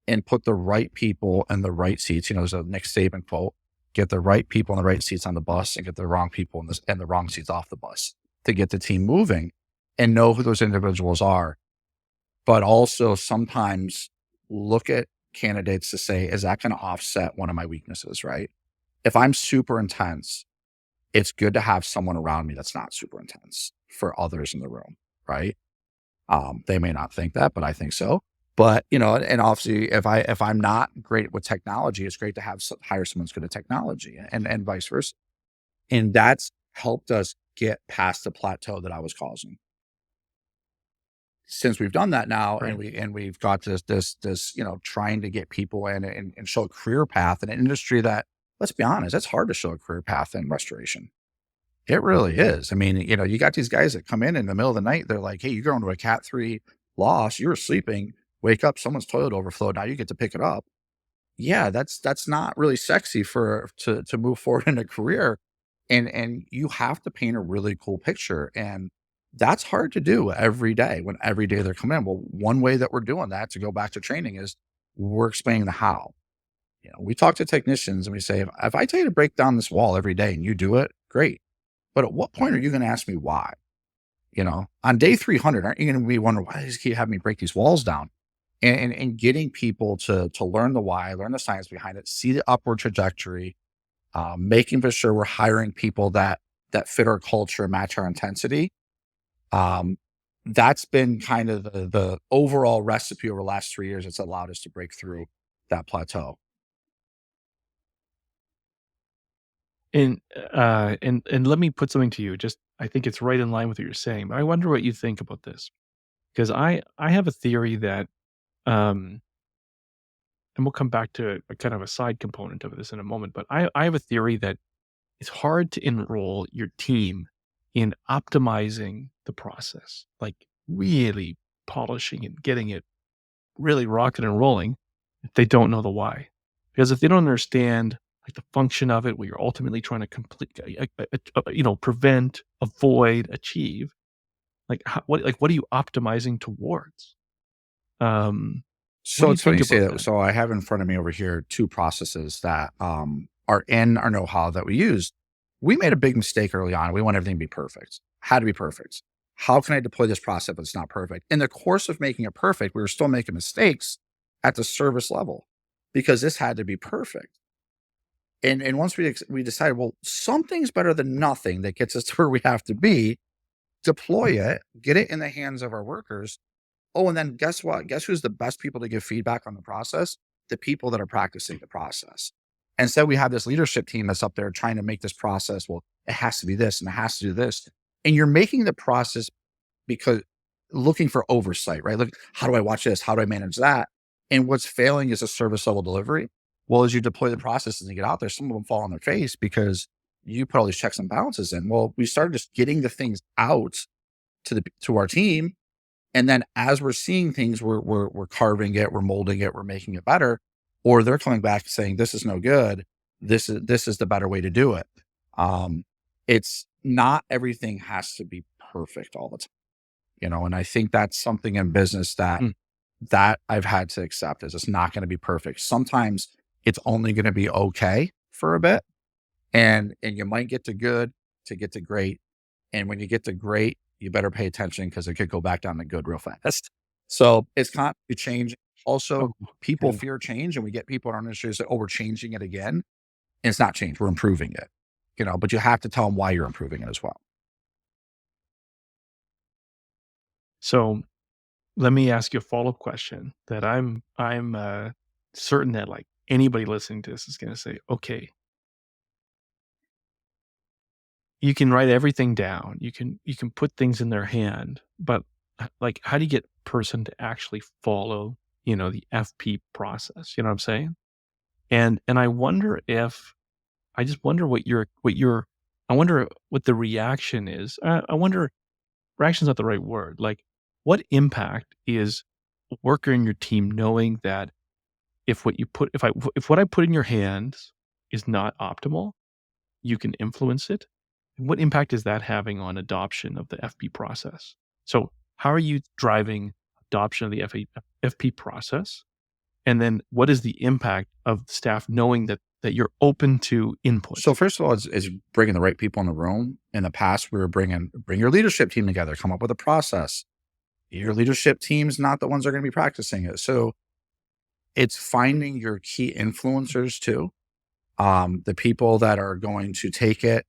and put the right people in the right seats. There's a Nick Saban quote: get the right people in the right seats on the bus and get the wrong people in the wrong seats off the bus to get the team moving, and know who those individuals are. But also sometimes look at candidates to say, is that going to offset one of my weaknesses, right? If I'm super intense, it's good to have someone around me that's not super intense for others in the room, right? They may not think that, but I think so. But, and obviously if I'm not great with technology, it's great to hire someone who's good at technology, and vice versa. And that's helped us get past the plateau that I was causing. Since we've done that now, Right. and we've got this, trying to get people in and show a career path in an industry that, let's be honest, it's hard to show a career path in restoration. It really is. I mean, you got these guys that come in the middle of the night. They're like, hey, you're going to a Cat 3 loss. You were sleeping, wake up, someone's toilet overflowed. Now you get to pick it up. Yeah, that's not really sexy to move forward in a career. And you have to paint a really cool picture. And that's hard to do every day when every day they're coming in. Well, one way that we're doing that, to go back to training, is we're explaining the how. We talk to technicians and we say, if I tell you to break down this wall every day and you do it, great. But at what point are you going to ask me why? On day 300, aren't you going to be wondering, why does he keep having me break these walls down? And getting people to learn the why, learn the science behind it, see the upward trajectory, making for sure we're hiring people that fit our culture, match our intensity. That's been kind of the overall recipe over the last 3 years. It's allowed us to break through that plateau. And let me put something to you. Just I think it's right in line with what you're saying. But I wonder what you think about this, because I have a theory that, and we'll come back to a kind of a side component of this in a moment. But I have a theory that it's hard to enroll your team in optimizing the process, like really polishing and getting it really rocking and rolling, if they don't know the why. Because if they don't understand like the function of it, what you're ultimately trying to complete, prevent, avoid, achieve, what are you optimizing towards? So do you it's funny you think say about that. that? So I have in front of me over here 2 processes that are in our know-how that we use. We made a big mistake early on. We want everything to be perfect. Had to be perfect. How can I deploy this process if it's not perfect? In the course of making it perfect, we were still making mistakes at the service level because this had to be perfect. And once we decided, well, something's better than nothing that gets us to where we have to be, deploy it, get it in the hands of our workers. Oh, and then guess what? Guess who's the best people to give feedback on the process? The people that are practicing the process. And so we have this leadership team that's up there trying to make this process, well, it has to be this and it has to do this. And you're making the process because looking for oversight, right? Look, how do I watch this? How do I manage that? And what's failing is a service level delivery. Well, as you deploy the processes and get out there, some of them fall on their face because you put all these checks and balances in. Well, we started just getting the things out to our team. And then as we're seeing things, we're carving it, we're molding it, we're making it better, or they're coming back saying, this is no good. This is the better way to do it. It's not everything has to be perfect all the time, and I think that's something in business that I've had to accept is it's not going to be perfect. Sometimes it's only going to be okay for a bit. And you might get to good to get to great. And when you get to great, you better pay attention because it could go back down to good real fast. So it's constantly changing. Also, people Okay. fear change, and we get people in our industry say, oh, we're changing it again. And it's not change. We're improving it, but you have to tell them why you're improving it as well. So let me ask you a follow-up question that I'm certain that like anybody listening to this is going to say, okay, you can write everything down. You can put things in their hand, but like, how do you get a person to actually follow, the FP process? You know what I'm saying? And I just wonder I wonder what the reaction is. I wonder, reaction's not the right word. Like, what impact is a worker in your team knowing that if what I put in your hands is not optimal, you can influence it? What impact is that having on adoption of the FP process? So how are you driving adoption of the FP process? And then what is the impact of staff knowing that you're open to input? So first of all, it's bringing the right people in the room. In the past, we were bring your leadership team together, come up with a process. Your leadership team's not the ones that are going to be practicing it. So it's finding your key influencers too. The people that are going to take it,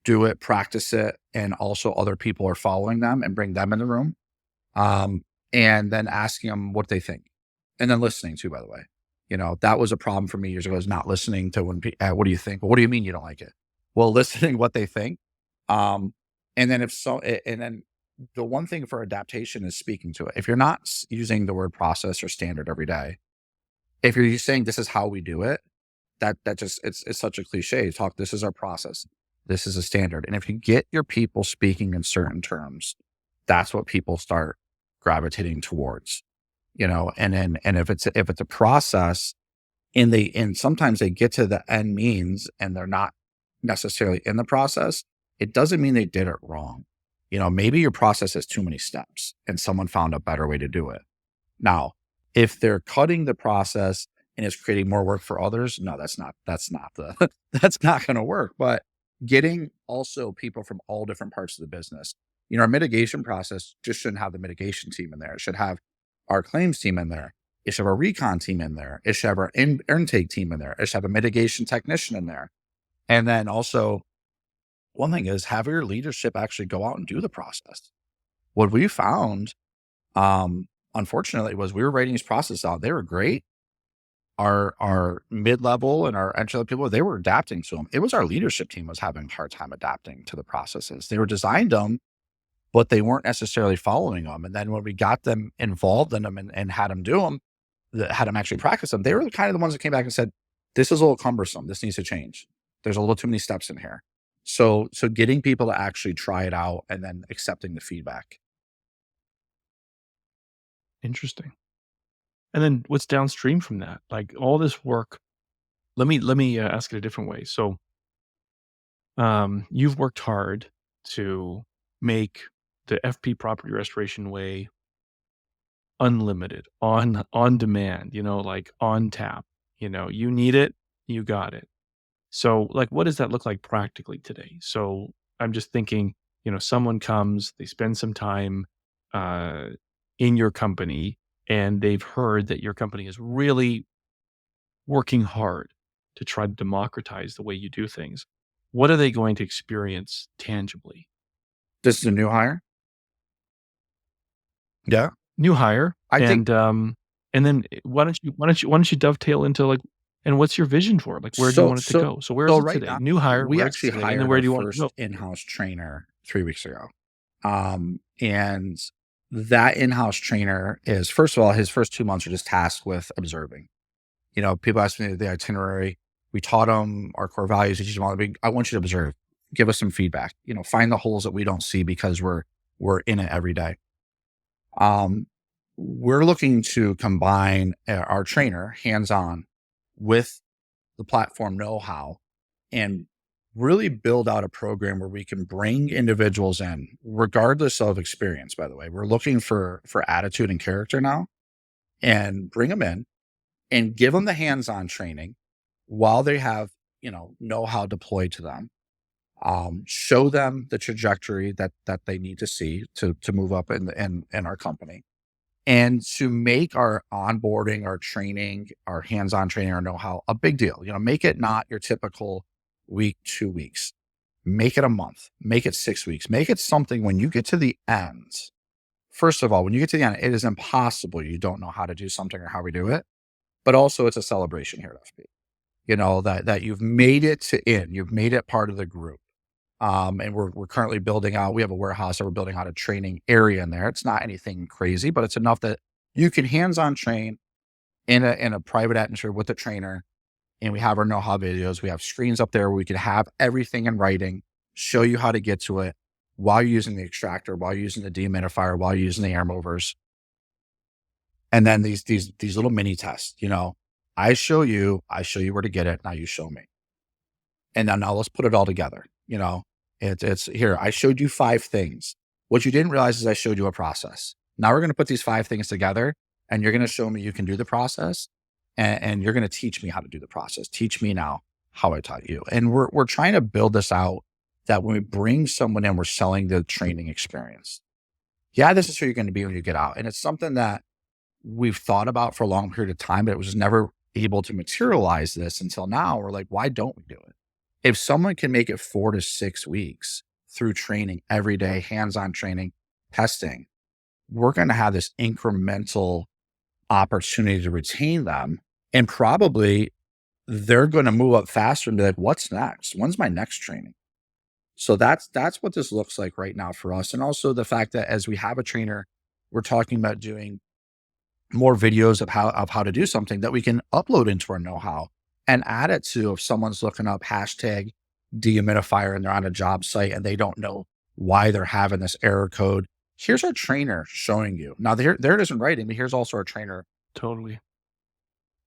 do it, practice it, and also other people are following them and bring them in the room. And then asking them what they think. And then listening too, by the way. That was a problem for me years ago, is not listening to when what do you think? Well, what do you mean you don't like it? Well, listening what they think. And then the one thing for adaptation is speaking to it. If you're not using the word process or standard every day, if you're just saying this is how we do it, that just, it's such a cliche. This is our process. This is a standard. And if you get your people speaking in certain terms, that's what people start gravitating towards, and if it's a process and sometimes they get to the end means and they're not necessarily in the process, it doesn't mean they did it wrong. Maybe your process has too many steps and someone found a better way to do it. Now, if they're cutting the process and it's creating more work for others, no, that's not that's not going to work. But getting also people from all different parts of the business, Our mitigation process just shouldn't have the mitigation team in there. It should have our claims team in there. It should have our recon team in there. It should have our intake team in there. It should have a mitigation technician in there. And then also, one thing is have your leadership actually go out and do the process. What we found, unfortunately, was we were writing these processes out. They were great. Our mid-level and our entry-level people, they were adapting to them. It was our leadership team was having a hard time adapting to the processes. They were designed them, but they weren't necessarily following them. And then when we got them involved in them and had them do them, had them actually practice them, they were kind of the ones that came back and said, this is a little cumbersome. This needs to change. There's a little too many steps in here. So getting people to actually try it out and then accepting the feedback. Interesting. And then what's downstream from that? Like all this work, let me ask it a different way. So, you've worked hard to make the FP property restoration way unlimited, on demand, like on tap. You need it, you got it. So like, what does that look like practically today? So I'm just thinking, someone comes, they spend some time in your company, and they've heard that your company is really working hard to try to democratize the way you do things. What are they going to experience tangibly? This is a new hire? Yeah. New hire. I think, and then why don't you dovetail into like, and what's your vision for it? Like, where do you want it to go? So where is it right today? now, New hire. we where it's actually today, hired and then where our do you want it to first go? in-house trainer 3 weeks ago. And that in-house trainer is, first of all, his first 2 months are just tasked with observing. People ask me the itinerary. We taught them our core values. We teach them all. I want you to observe. Give us some feedback. Find the holes that we don't see because we're in it every day. We're looking to combine our trainer hands-on with the platform KnowHow and really build out a program where we can bring individuals in, regardless of experience, by the way. We're looking for attitude and character now, and bring them in and give them the hands-on training while they have, know-how deployed to them. Show them the trajectory that they need to see to move up in our company, and to make our onboarding, our training, our hands-on training, our know-how a big deal. Make it not your typical week, 2 weeks. Make it a month. Make it 6 weeks. Make it something when you get to the end. First of all, when you get to the end, it is impossible you don't know how to do something or how we do it. But also, it's a celebration here at FP. That you've made it to in. You've made it part of the group. And we're currently building out, we have a warehouse that we're building out a training area in there. It's not anything crazy, but it's enough that you can hands-on train in a private atmosphere with a trainer. And we have our know-how videos. We have screens up there where we can have everything in writing, show you how to get to it while you're using the extractor, while you're using the dehumidifier, while you're using the air movers. And then these little mini tests, I show you where to get it. Now you show me. And now let's put it all together. It's here. I showed you 5 things. What you didn't realize is I showed you a process. Now we're going to put these 5 things together, and you're going to show me you can do the process, and you're going to teach me how to do the process. Teach me now how I taught you. And we're trying to build this out that when we bring someone in, we're selling the training experience. Yeah, this is who you're going to be when you get out. And it's something that we've thought about for a long period of time, but it was never able to materialize this until now. We're like, why don't we do it? If someone can make it 4 to 6 weeks through training every day, hands-on training, testing, we're going to have this incremental opportunity to retain them. And probably they're going to move up faster and be like, what's next? When's my next training? So that's what this looks like right now for us. And also the fact that as we have a trainer, we're talking about doing more videos of how to do something that we can upload into our know-how and add it to if someone's looking up hashtag dehumidifier and they're on a job site and they don't know why they're having this error code. Here's our trainer showing you. Now there it is in writing, but here's also our trainer. Totally.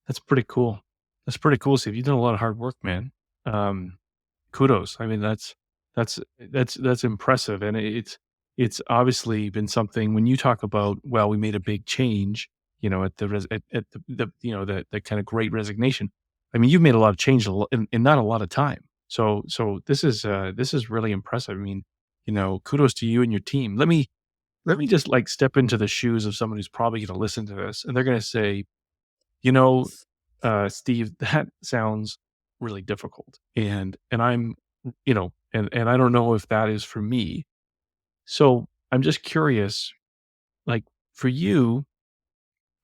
That's pretty cool. Steve. You've done a lot of hard work, man. Kudos. I mean, that's impressive. And it's obviously been something when you talk about, well, we made a big change, at the kind of great resignation. I mean, you've made a lot of change in not a lot of time. So this is really impressive. I mean, kudos to you and your team. Let me just like step into the shoes of someone who's probably going to listen to this, and they're going to say, you know, Steve, that sounds really difficult, and I'm, and I don't know if that is for me. So I'm just curious, like for you,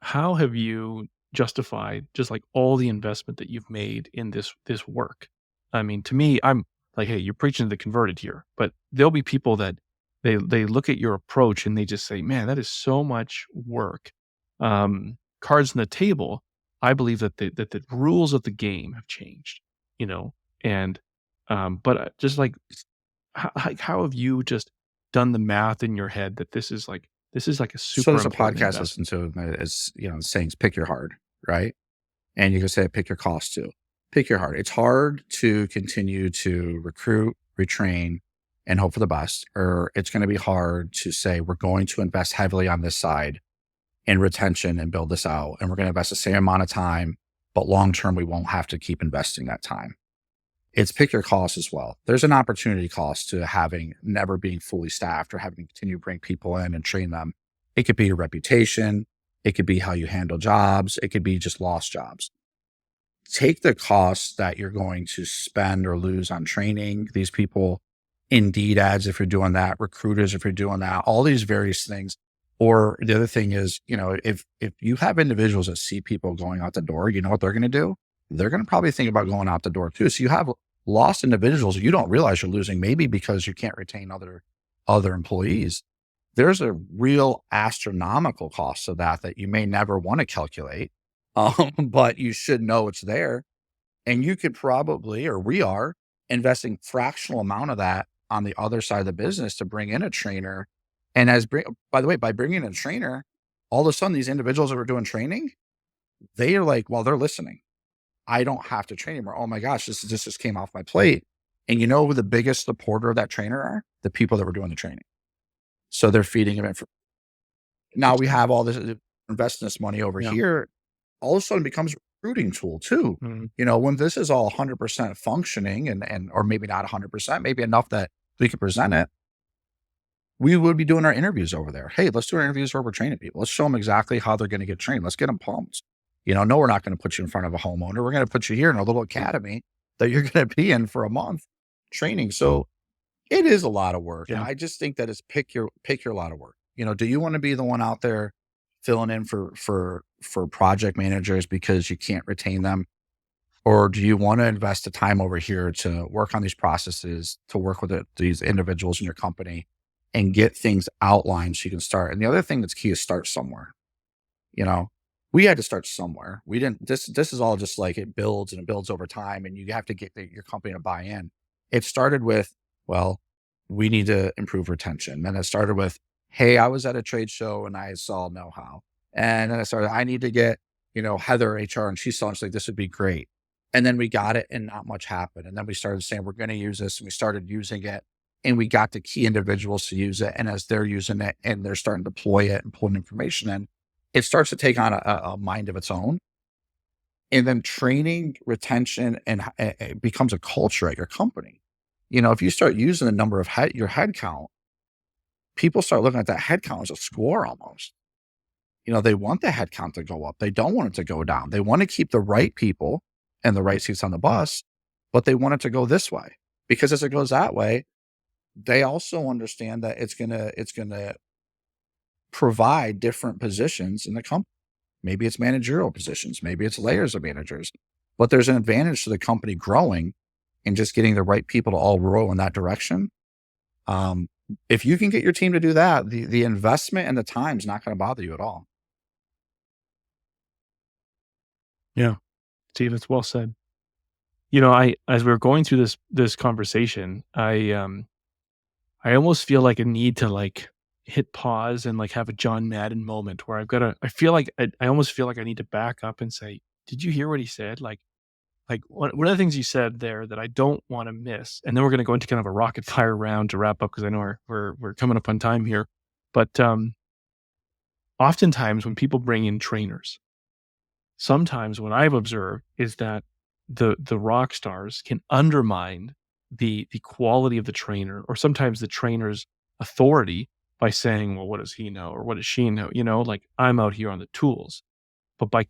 how have you justified just like all the investment that you've made in this work? I mean, to me, I'm like, hey, you're preaching to the converted here, but there'll be people that they look at your approach and they just say, man, that is so much work. Cards on the table. I believe that the rules of the game have changed, and but just like how have you just done the math in your head that this is like a So super there's a important podcast I listen investment? to, is, the sayings, pick your hard, right? And you can say, pick your cost too. Pick your hard. It's hard to continue to recruit, retrain, and hope for the best, or it's going to be hard to say, we're going to invest heavily on this side in retention and build this out. And we're going to invest the same amount of time, but long-term, we won't have to keep investing that time. It's pick your cost as well. There's an opportunity cost to having never being fully staffed or having to continue to bring people in and train them. It could be your reputation. It could be how you handle jobs. It could be just lost jobs. Take the costs that you're going to spend or lose on training these people, Indeed ads if you're doing that, recruiters if you're doing that, all these various things. Or the other thing is, if you have individuals that see people going out the door, you know what they're going to do? They're going to probably think about going out the door too. So you have lost individuals you don't realize you're losing, maybe because you can't retain other employees. There's a real astronomical cost of that you may never want to calculate, but you should know it's there. And you could probably, or we are, investing fractional amount of that on the other side of the business to bring in a trainer. And by the way, by bringing in a trainer, all of a sudden these individuals that are doing training, they are like, well, they're listening. I don't have to train anymore. Oh my gosh, this just came off my plate. And you know who the biggest supporter of that trainer are? The people that were doing the training. So they're feeding him. Now we have all this investing this money over Yeah. here. All of a sudden it becomes a recruiting tool too. Mhm. When this is all 100% functioning or maybe not 100%, maybe enough that we could present it, we would be doing our interviews over there. Hey, let's do our interviews where we're training people. Let's show them exactly how they're going to get trained. Let's get them pumped. No, we're not going to put you in front of a homeowner. We're going to put you here in a little academy that you're going to be in for a month training. So it is a lot of work. And Yeah. I just think that it's pick your lot of work. Do you want to be the one out there filling in for project managers because you can't retain them? Or do you want to invest the time over here to work on these processes, to work with these individuals in your company and get things outlined so you can start? And the other thing that's key is start somewhere. We had to start somewhere. We didn't, this is all just like it builds and it builds over time, and you have to get your company to buy in. It started with, well, we need to improve retention. Then it started with, hey, I was at a trade show and I saw KnowHow. And then I need to get, Heather HR, and she saw it. She's like, this would be great. And then we got it and not much happened. And then we started saying, we're going to use this, and we started using it, and we got the key individuals to use it. And as they're using it and they're starting to deploy it and pulling information in, it starts to take on a mind of its own. And then training, retention, and it becomes a culture at your company. If you start using the number of your head count, people start looking at that head count as a score almost. They want the head count to go up. They don't want it to go down. They want to keep the right people and the right seats on the bus, but they want it to go this way, because as it goes that way, they also understand that it's gonna provide different positions in the company. Maybe it's managerial positions, maybe it's layers of managers, but there's an advantage to the company growing and just getting the right people to all row in that direction. If you can get your team to do that, the investment and the time is not going to bother you at all. Yeah. Steve, it's well said. As we were going through this conversation, I almost feel like a need to like hit pause and like have a John Madden moment where I feel like I almost feel like I need to back up and say, did you hear what he said? Like one of the things you said there that I don't want to miss, and then we're going to go into kind of a rapid fire round to wrap up because I know we're coming up on time here. But oftentimes when people bring in trainers, sometimes what I've observed is that the rock stars can undermine the quality of the trainer, or sometimes the trainer's authority, by saying, well, what does he know or what does she know? Like, I'm out here on the tools. But but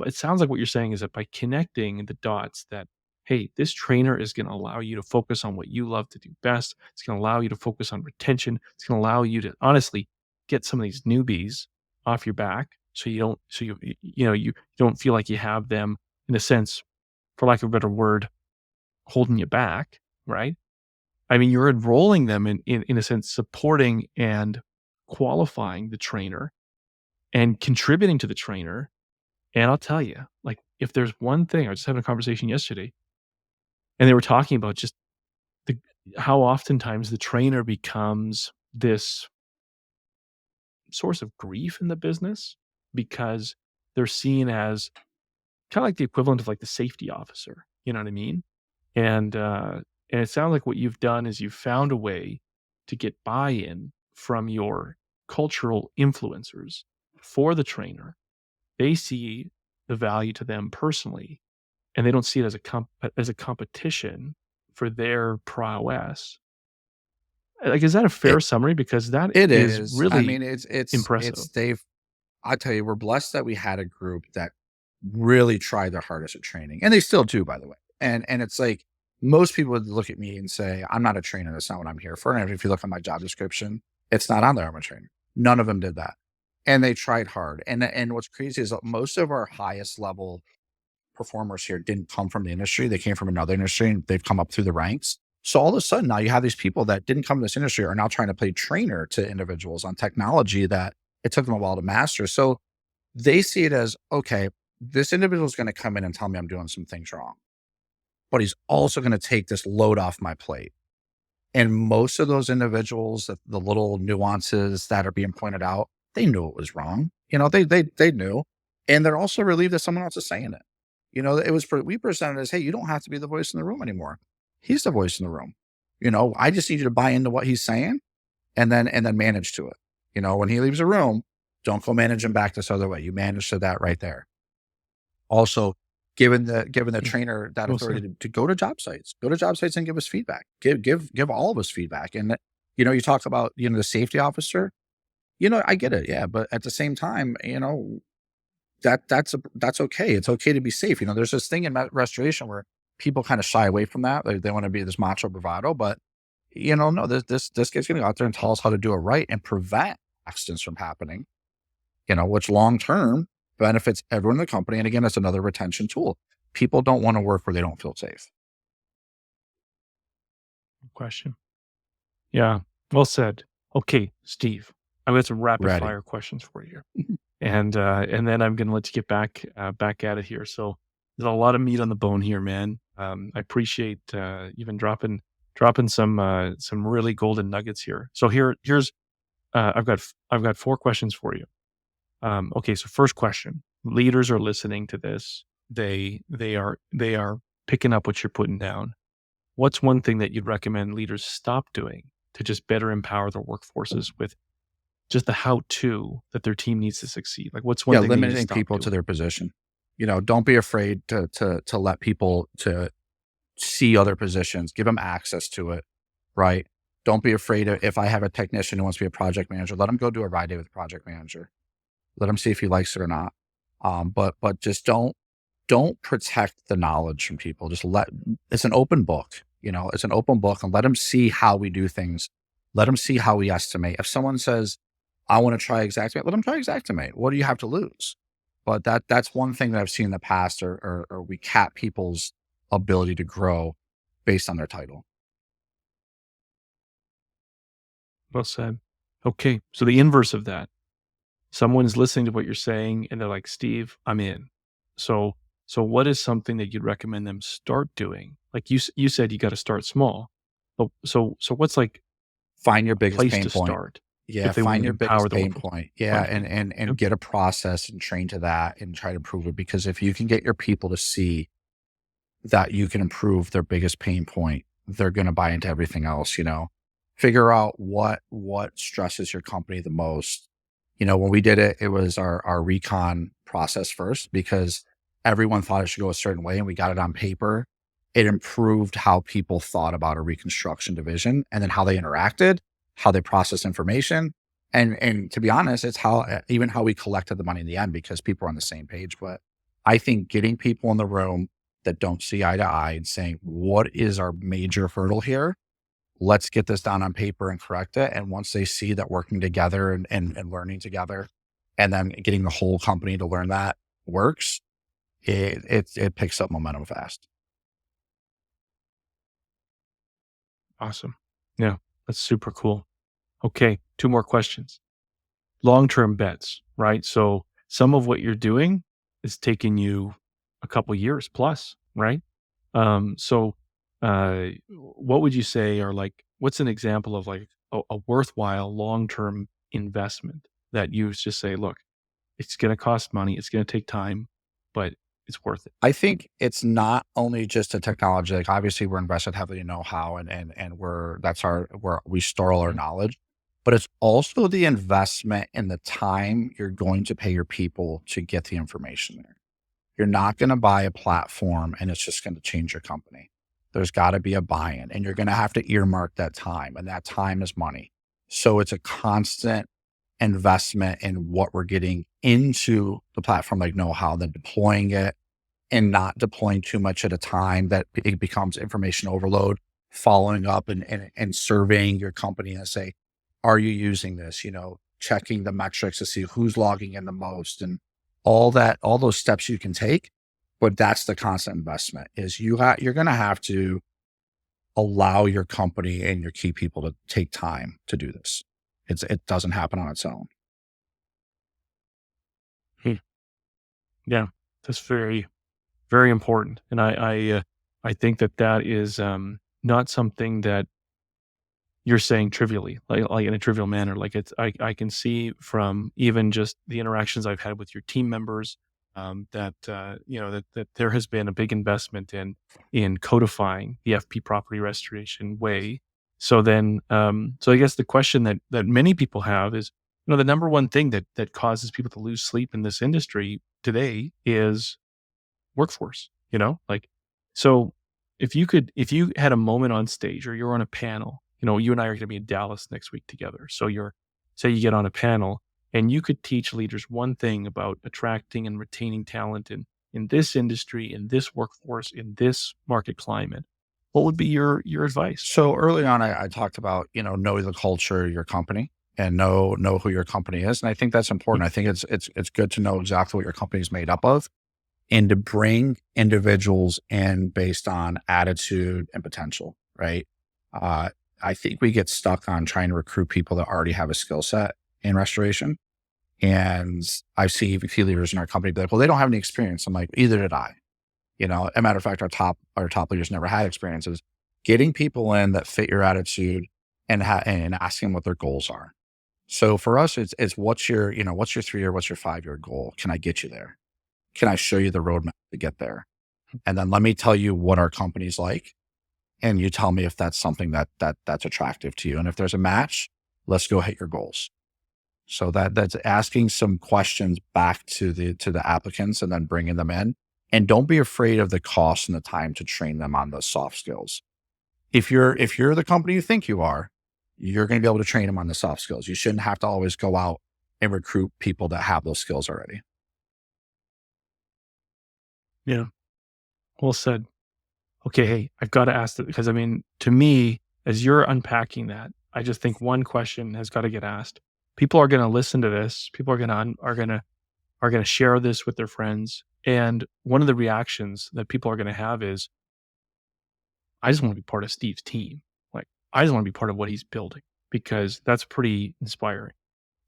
it sounds like what you're saying is that by connecting the dots, that, hey, this trainer is going to allow you to focus on what you love to do best. It's going to allow you to focus on retention. It's going to allow you to honestly get some of these newbies off your back, so you don't feel like you have them, in a sense, for lack of a better word, holding you back, right? I mean, you're enrolling them in a sense, supporting and qualifying the trainer and contributing to the trainer. And I'll tell you, like, if there's one thing, I was just having a conversation yesterday, and they were talking about just how oftentimes the trainer becomes this source of grief in the business, because they're seen as kind of like the equivalent of like the safety officer. You know what I mean? And it sounds like what you've done is you've found a way to get buy-in from your cultural influencers for the trainer. They see the value to them personally, and they don't see it as a competition for their prowess. Like, is that a fair summary? Because that It is is. I really mean, impressive. Dave. I tell you, we're blessed that we had a group that really tried their hardest at training, and they still do, by the way. And it's like, most people would look at me and say, "I'm not a trainer. That's not what I'm here for." And if you look at my job description, it's not on there. I'm a trainer. None of them did that, and they tried hard. And what's crazy is that most of our highest level performers here didn't come from the industry. They came from another industry, and they've come up through the ranks. So all of a sudden now you have these people that didn't come to this industry are now trying to play trainer to individuals on technology that it took them a while to master. So they see it as, okay, this individual is going to come in and tell me I'm doing some things wrong, but he's also going to take this load off my plate. And most of those individuals, the little nuances that are being pointed out, they knew it was wrong. They knew, and they're also relieved that someone else is saying it. We presented as, hey, you don't have to be the voice in the room anymore. He's the voice in the room. I just need you to buy into what he's saying, and then manage to it. When he leaves a room, don't go manage him back this other way. You manage to that right there. Also, given the trainer that authority to go to job sites and give us feedback. Give all of us feedback. And you talk about the safety officer. I get it, yeah, but at the same time, that's okay. It's okay to be safe. There's this thing in restoration where people kind of shy away from that. They want to be this macho bravado, but no, this guy's going to go out there and tell us how to do it right and prevent accidents from happening. Which long term benefits everyone in the company. And again, it's another retention tool. People don't want to work where they don't feel safe. Question. Yeah, well said. Okay, Steve, I've got some rapid fire questions for you here. And then I'm going to let you get back at it here. So there's a lot of meat on the bone here, man. I appreciate you've been dropping some really golden nuggets here. So here's I've got 4 questions for you. Okay, so first question: leaders are listening to this. They are picking up what you're putting down. What's one thing that you'd recommend leaders stop doing to just better empower their workforces with just the how-to that their team needs to succeed? Like, what's one thing limiting people to their position. Don't be afraid to let people to see other positions, give them access to it, right? Don't be afraid if I have a technician who wants to be a project manager, let him go do a ride day with the project manager. Let him see if he likes it or not. But just don't protect the knowledge from people. It's an open book, it's an open book, and let them see how we do things. Let them see how we estimate. If someone says, I want to try Xactimate, let them try Xactimate. What do you have to lose? But that's one thing that I've seen in the past, or we cap people's ability to grow based on their title. Well said. Okay, so the inverse of that. Someone's listening to what you're saying and they're like, Steve, I'm in. So what is something that you'd recommend them start doing? Like you said, you got to start small. But so what's like, find your biggest place pain to point. Start? Yeah, find your biggest pain point. Yeah, and get a process and train to that and try to improve it. Because if you can get your people to see that you can improve their biggest pain point, they're going to buy into everything else. Figure out what stresses your company the most. When we did it, it was our recon process first, because everyone thought it should go a certain way, and we got it on paper. it improved how people thought about a reconstruction division, and then how they interacted, how they processed information. And to be honest, it's even how we collected the money in the end, because people are on the same page. But I think getting people in the room that don't see eye to eye and saying, what is our major hurdle here? Let's get this down on paper and correct it. And once they see that working together and learning together, and then getting the whole company to learn that works, it picks up momentum fast. Awesome. Yeah, that's super cool. Okay, two more questions. Long-term bets, right? So some of what you're doing is taking you a couple years plus, right? So what would you say are like, what's an example of like a worthwhile long-term investment that you just say, look, it's going to cost money, it's going to take time, but it's worth it? I think it's not only just a technology. Like, obviously we're invested heavily in know-how, and that's where we store all our Mhm. knowledge, but it's also the investment in the time you're going to pay your people to get the information there. You're not going to buy a platform and it's just going to change your company. There's got to be a buy-in, and you're going to have to earmark that time, and that time is money. So it's a constant investment in what we're getting into the platform, like know-how, then deploying it, and not deploying too much at a time that it becomes information overload, following up and surveying your company and say, are you using this? Checking the metrics to see who's logging in the most, and all those steps you can take. But that's the constant investment, is you're going to have to allow your company and your key people to take time to do this. It doesn't happen on its own. Hmm. Yeah, that's very, very important. And I think that is not something that you're saying trivially, like in a trivial manner. Like I can see from even just the interactions I've had with your team members, that that there has been a big investment in codifying the FP property restoration way. So then, so I guess the question that many people have is, the number one thing that causes people to lose sleep in this industry today is workforce. Like, so if you had a moment on stage, or you're on a panel, you and I are going to be in Dallas next week together. So say you get on a panel, and you could teach leaders one thing about attracting and retaining talent in this industry, in this workforce, in this market climate. What would be your advice? So early on, I talked about, know the culture of your company, and know who your company is. And I think that's important. I think it's good to know exactly what your company is made up of, and to bring individuals in based on attitude and potential, right? I think we get stuck on trying to recruit people that already have a skill set in restoration. And I see a few leaders in our company be like, well, they don't have any experience. I'm like, either did I. As a matter of fact, our top leaders never had experiences. Getting people in that fit your attitude, and asking what their goals are. So for us, it's what's your 3-year, what's your 5-year goal? Can I get you there? Can I show you the roadmap to get there? And then let me tell you what our company's like, and you tell me if that's something that's attractive to you. And if there's a match, let's go hit your goals. So that's asking some questions back to the applicants, and then bringing them in. And don't be afraid of the cost and the time to train them on those soft skills. If you're the company you think you are, you're going to be able to train them on the soft skills. You shouldn't have to always go out and recruit people that have those skills already. Yeah, well said. Okay, hey, I've got to ask that, because to me, as you're unpacking that, I just think one question has got to get asked. People are going to listen to this. People are going to share this with their friends, and one of the reactions that people are going to have is, I just want to be part of Steve's team. Like, I just want to be part of what he's building, because that's pretty inspiring.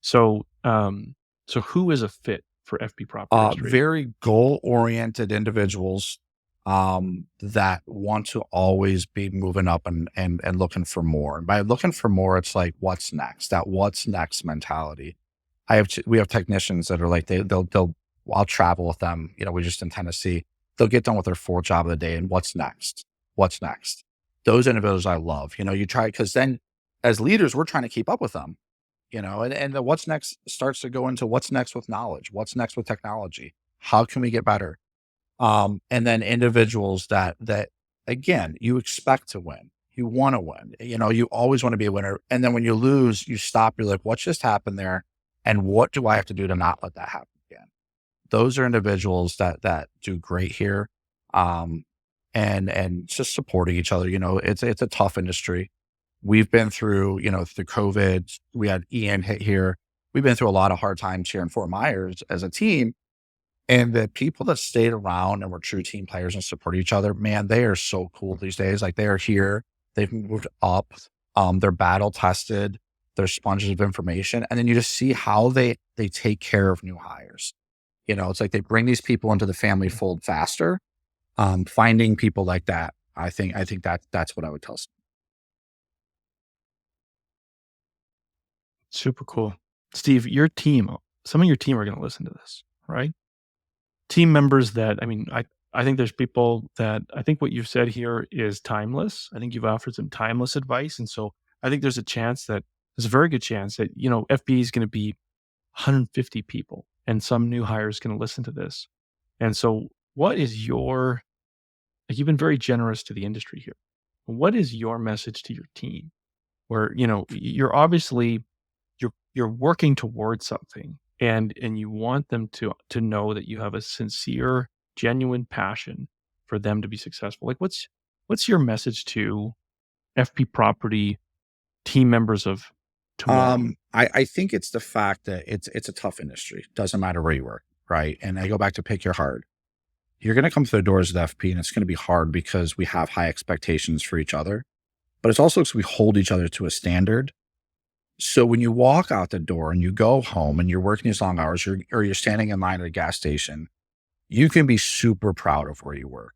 So, so who is a fit for FP property restoration? Very goal-oriented individuals, that want to always be moving up and looking for more. And by looking for more, it's like, what's next? That what's next mentality. We have technicians that are like, I'll travel with them. We just in Tennessee, they'll get done with their 4th job of the day, and what's next? What's next? Those individuals I love. You try, because then as leaders, we're trying to keep up with them. And the what's next starts to go into what's next with knowledge, what's next with technology, how can we get better? And then individuals that again, you expect to win. You want to win. You always want to be a winner. And then when you lose, you stop. You're like, what just happened there? And what do I have to do to not let that happen again? Those are individuals that do great here. And just supporting each other. It's a tough industry. We've been through, through COVID. We had Ian hit here. We've been through a lot of hard times here in Fort Myers as a team. And the people that stayed around and were true team players and support each other, man, they are so cool these days. Like, they are here. They've moved up. They're battle tested. They're sponges of information. And then you just see how they take care of new hires. It's like they bring these people into the family fold faster. Finding people like that, I think that's what I would tell someone. Super cool. Steve, some of your team are going to listen to this, right? Team members I think there's people that I think what you've said here is timeless. I think you've offered some timeless advice. And so I think there's a very good chance that, FB is going to be 150 people and some new hire is going to listen to this. And so you've been very generous to the industry here. What is your message to your team where, you're obviously, you're working towards something and you want them to know that you have a sincere, genuine passion for them to be successful? Like, what's your message to FP Property team members of tomorrow? I think it's the fact that it's a tough industry. Doesn't matter where you work, right? And I go back to pick your heart. You're going to come through the doors of FP and it's going to be hard because we have high expectations for each other, but it's also because we hold each other to a standard. So when you walk out the door and you go home and you're working these long hours or you're standing in line at a gas station, you can be super proud of where you work.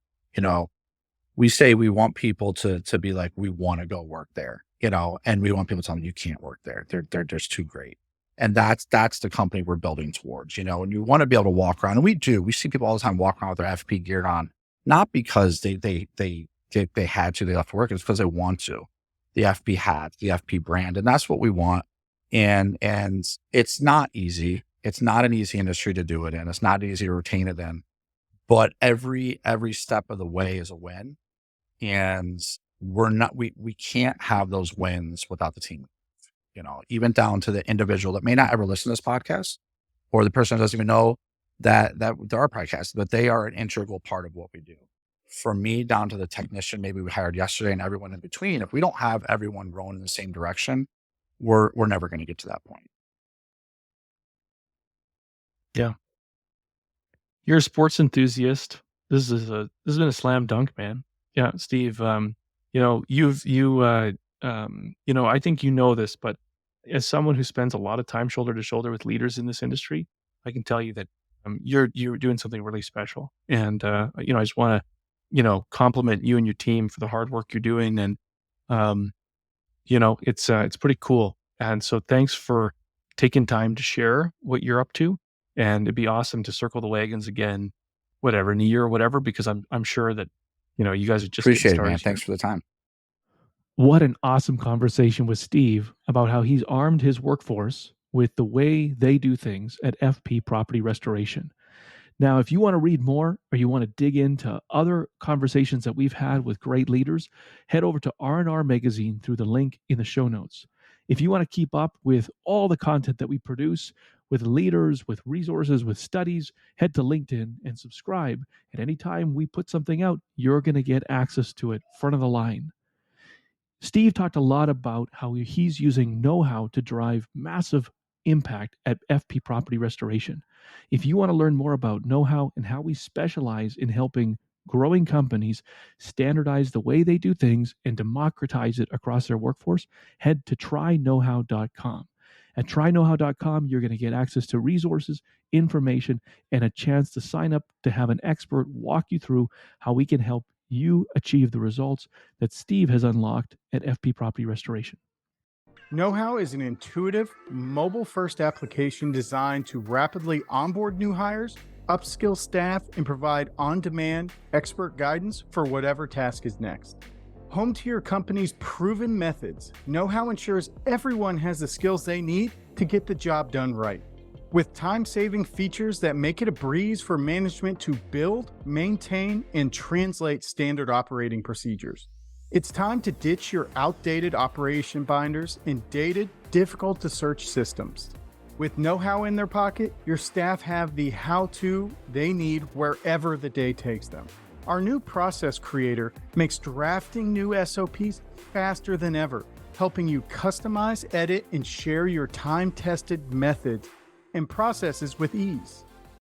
We say we want people to be like, we want to go work there, and we want people to tell them you can't work there. They're just too great. And that's the company we're building towards, and you want to be able to walk around. And we do. We see people all the time walk around with their FP gear on, not because they had to, they left work. It's because they want to. The FP hat, the FP brand, and that's what we want. And it's not easy. It's not an easy industry to do it in. It's not easy to retain it in. But every step of the way is a win. And we can't have those wins without the team. Even down to the individual that may not ever listen to this podcast, or the person that doesn't even know that there are podcasts, but they are an integral part of what we do. For me, down to the technician, maybe we hired yesterday, and everyone in between, if we don't have everyone rowing in the same direction, we're never going to get to that point. Yeah. You're a sports enthusiast. This has been a slam dunk, man. Yeah, Steve, I think you know this, but as someone who spends a lot of time shoulder to shoulder with leaders in this industry, I can tell you that you're doing something really special. And, I just want to, compliment you and your team for the hard work you're doing. And, it's pretty cool. And so thanks for taking time to share what you're up to. And it'd be awesome to circle the wagons again, whatever, in a year or whatever, because I'm sure that, you guys are just Appreciate getting started. It, man. Thanks for the time. What an awesome conversation with Steve about how he's armed his workforce with the way they do things at FP Property Restoration. Now, if you want to read more or you want to dig into other conversations that we've had with great leaders, head over to R&R Magazine through the link in the show notes. If you want to keep up with all the content that we produce with leaders, with resources, with studies, head to LinkedIn and subscribe. At any time we put something out, you're going to get access to it front of the line. Steve talked a lot about how he's using KnowHow to drive massive impact at FP Property Restoration. If you want to learn more about KnowHow and how we specialize in helping growing companies standardize the way they do things and democratize it across their workforce, head to tryknowhow.com. At tryknowhow.com, you're going to get access to resources, information, and a chance to sign up to have an expert walk you through how we can help you achieve the results that Steve has unlocked at FP Property Restoration. KnowHow is an intuitive, mobile-first application designed to rapidly onboard new hires, upskill staff, and provide on-demand expert guidance for whatever task is next. Home to your company's proven methods, KnowHow ensures everyone has the skills they need to get the job done right. with time-saving features that make it a breeze for management to build, maintain, and translate standard operating procedures. It's time to ditch your outdated operation binders and dated, difficult-to-search systems. With KnowHow in their pocket, your staff have the how-to they need wherever the day takes them. Our new process creator makes drafting new SOPs faster than ever, helping you customize, edit, and share your time-tested methods and processes with ease.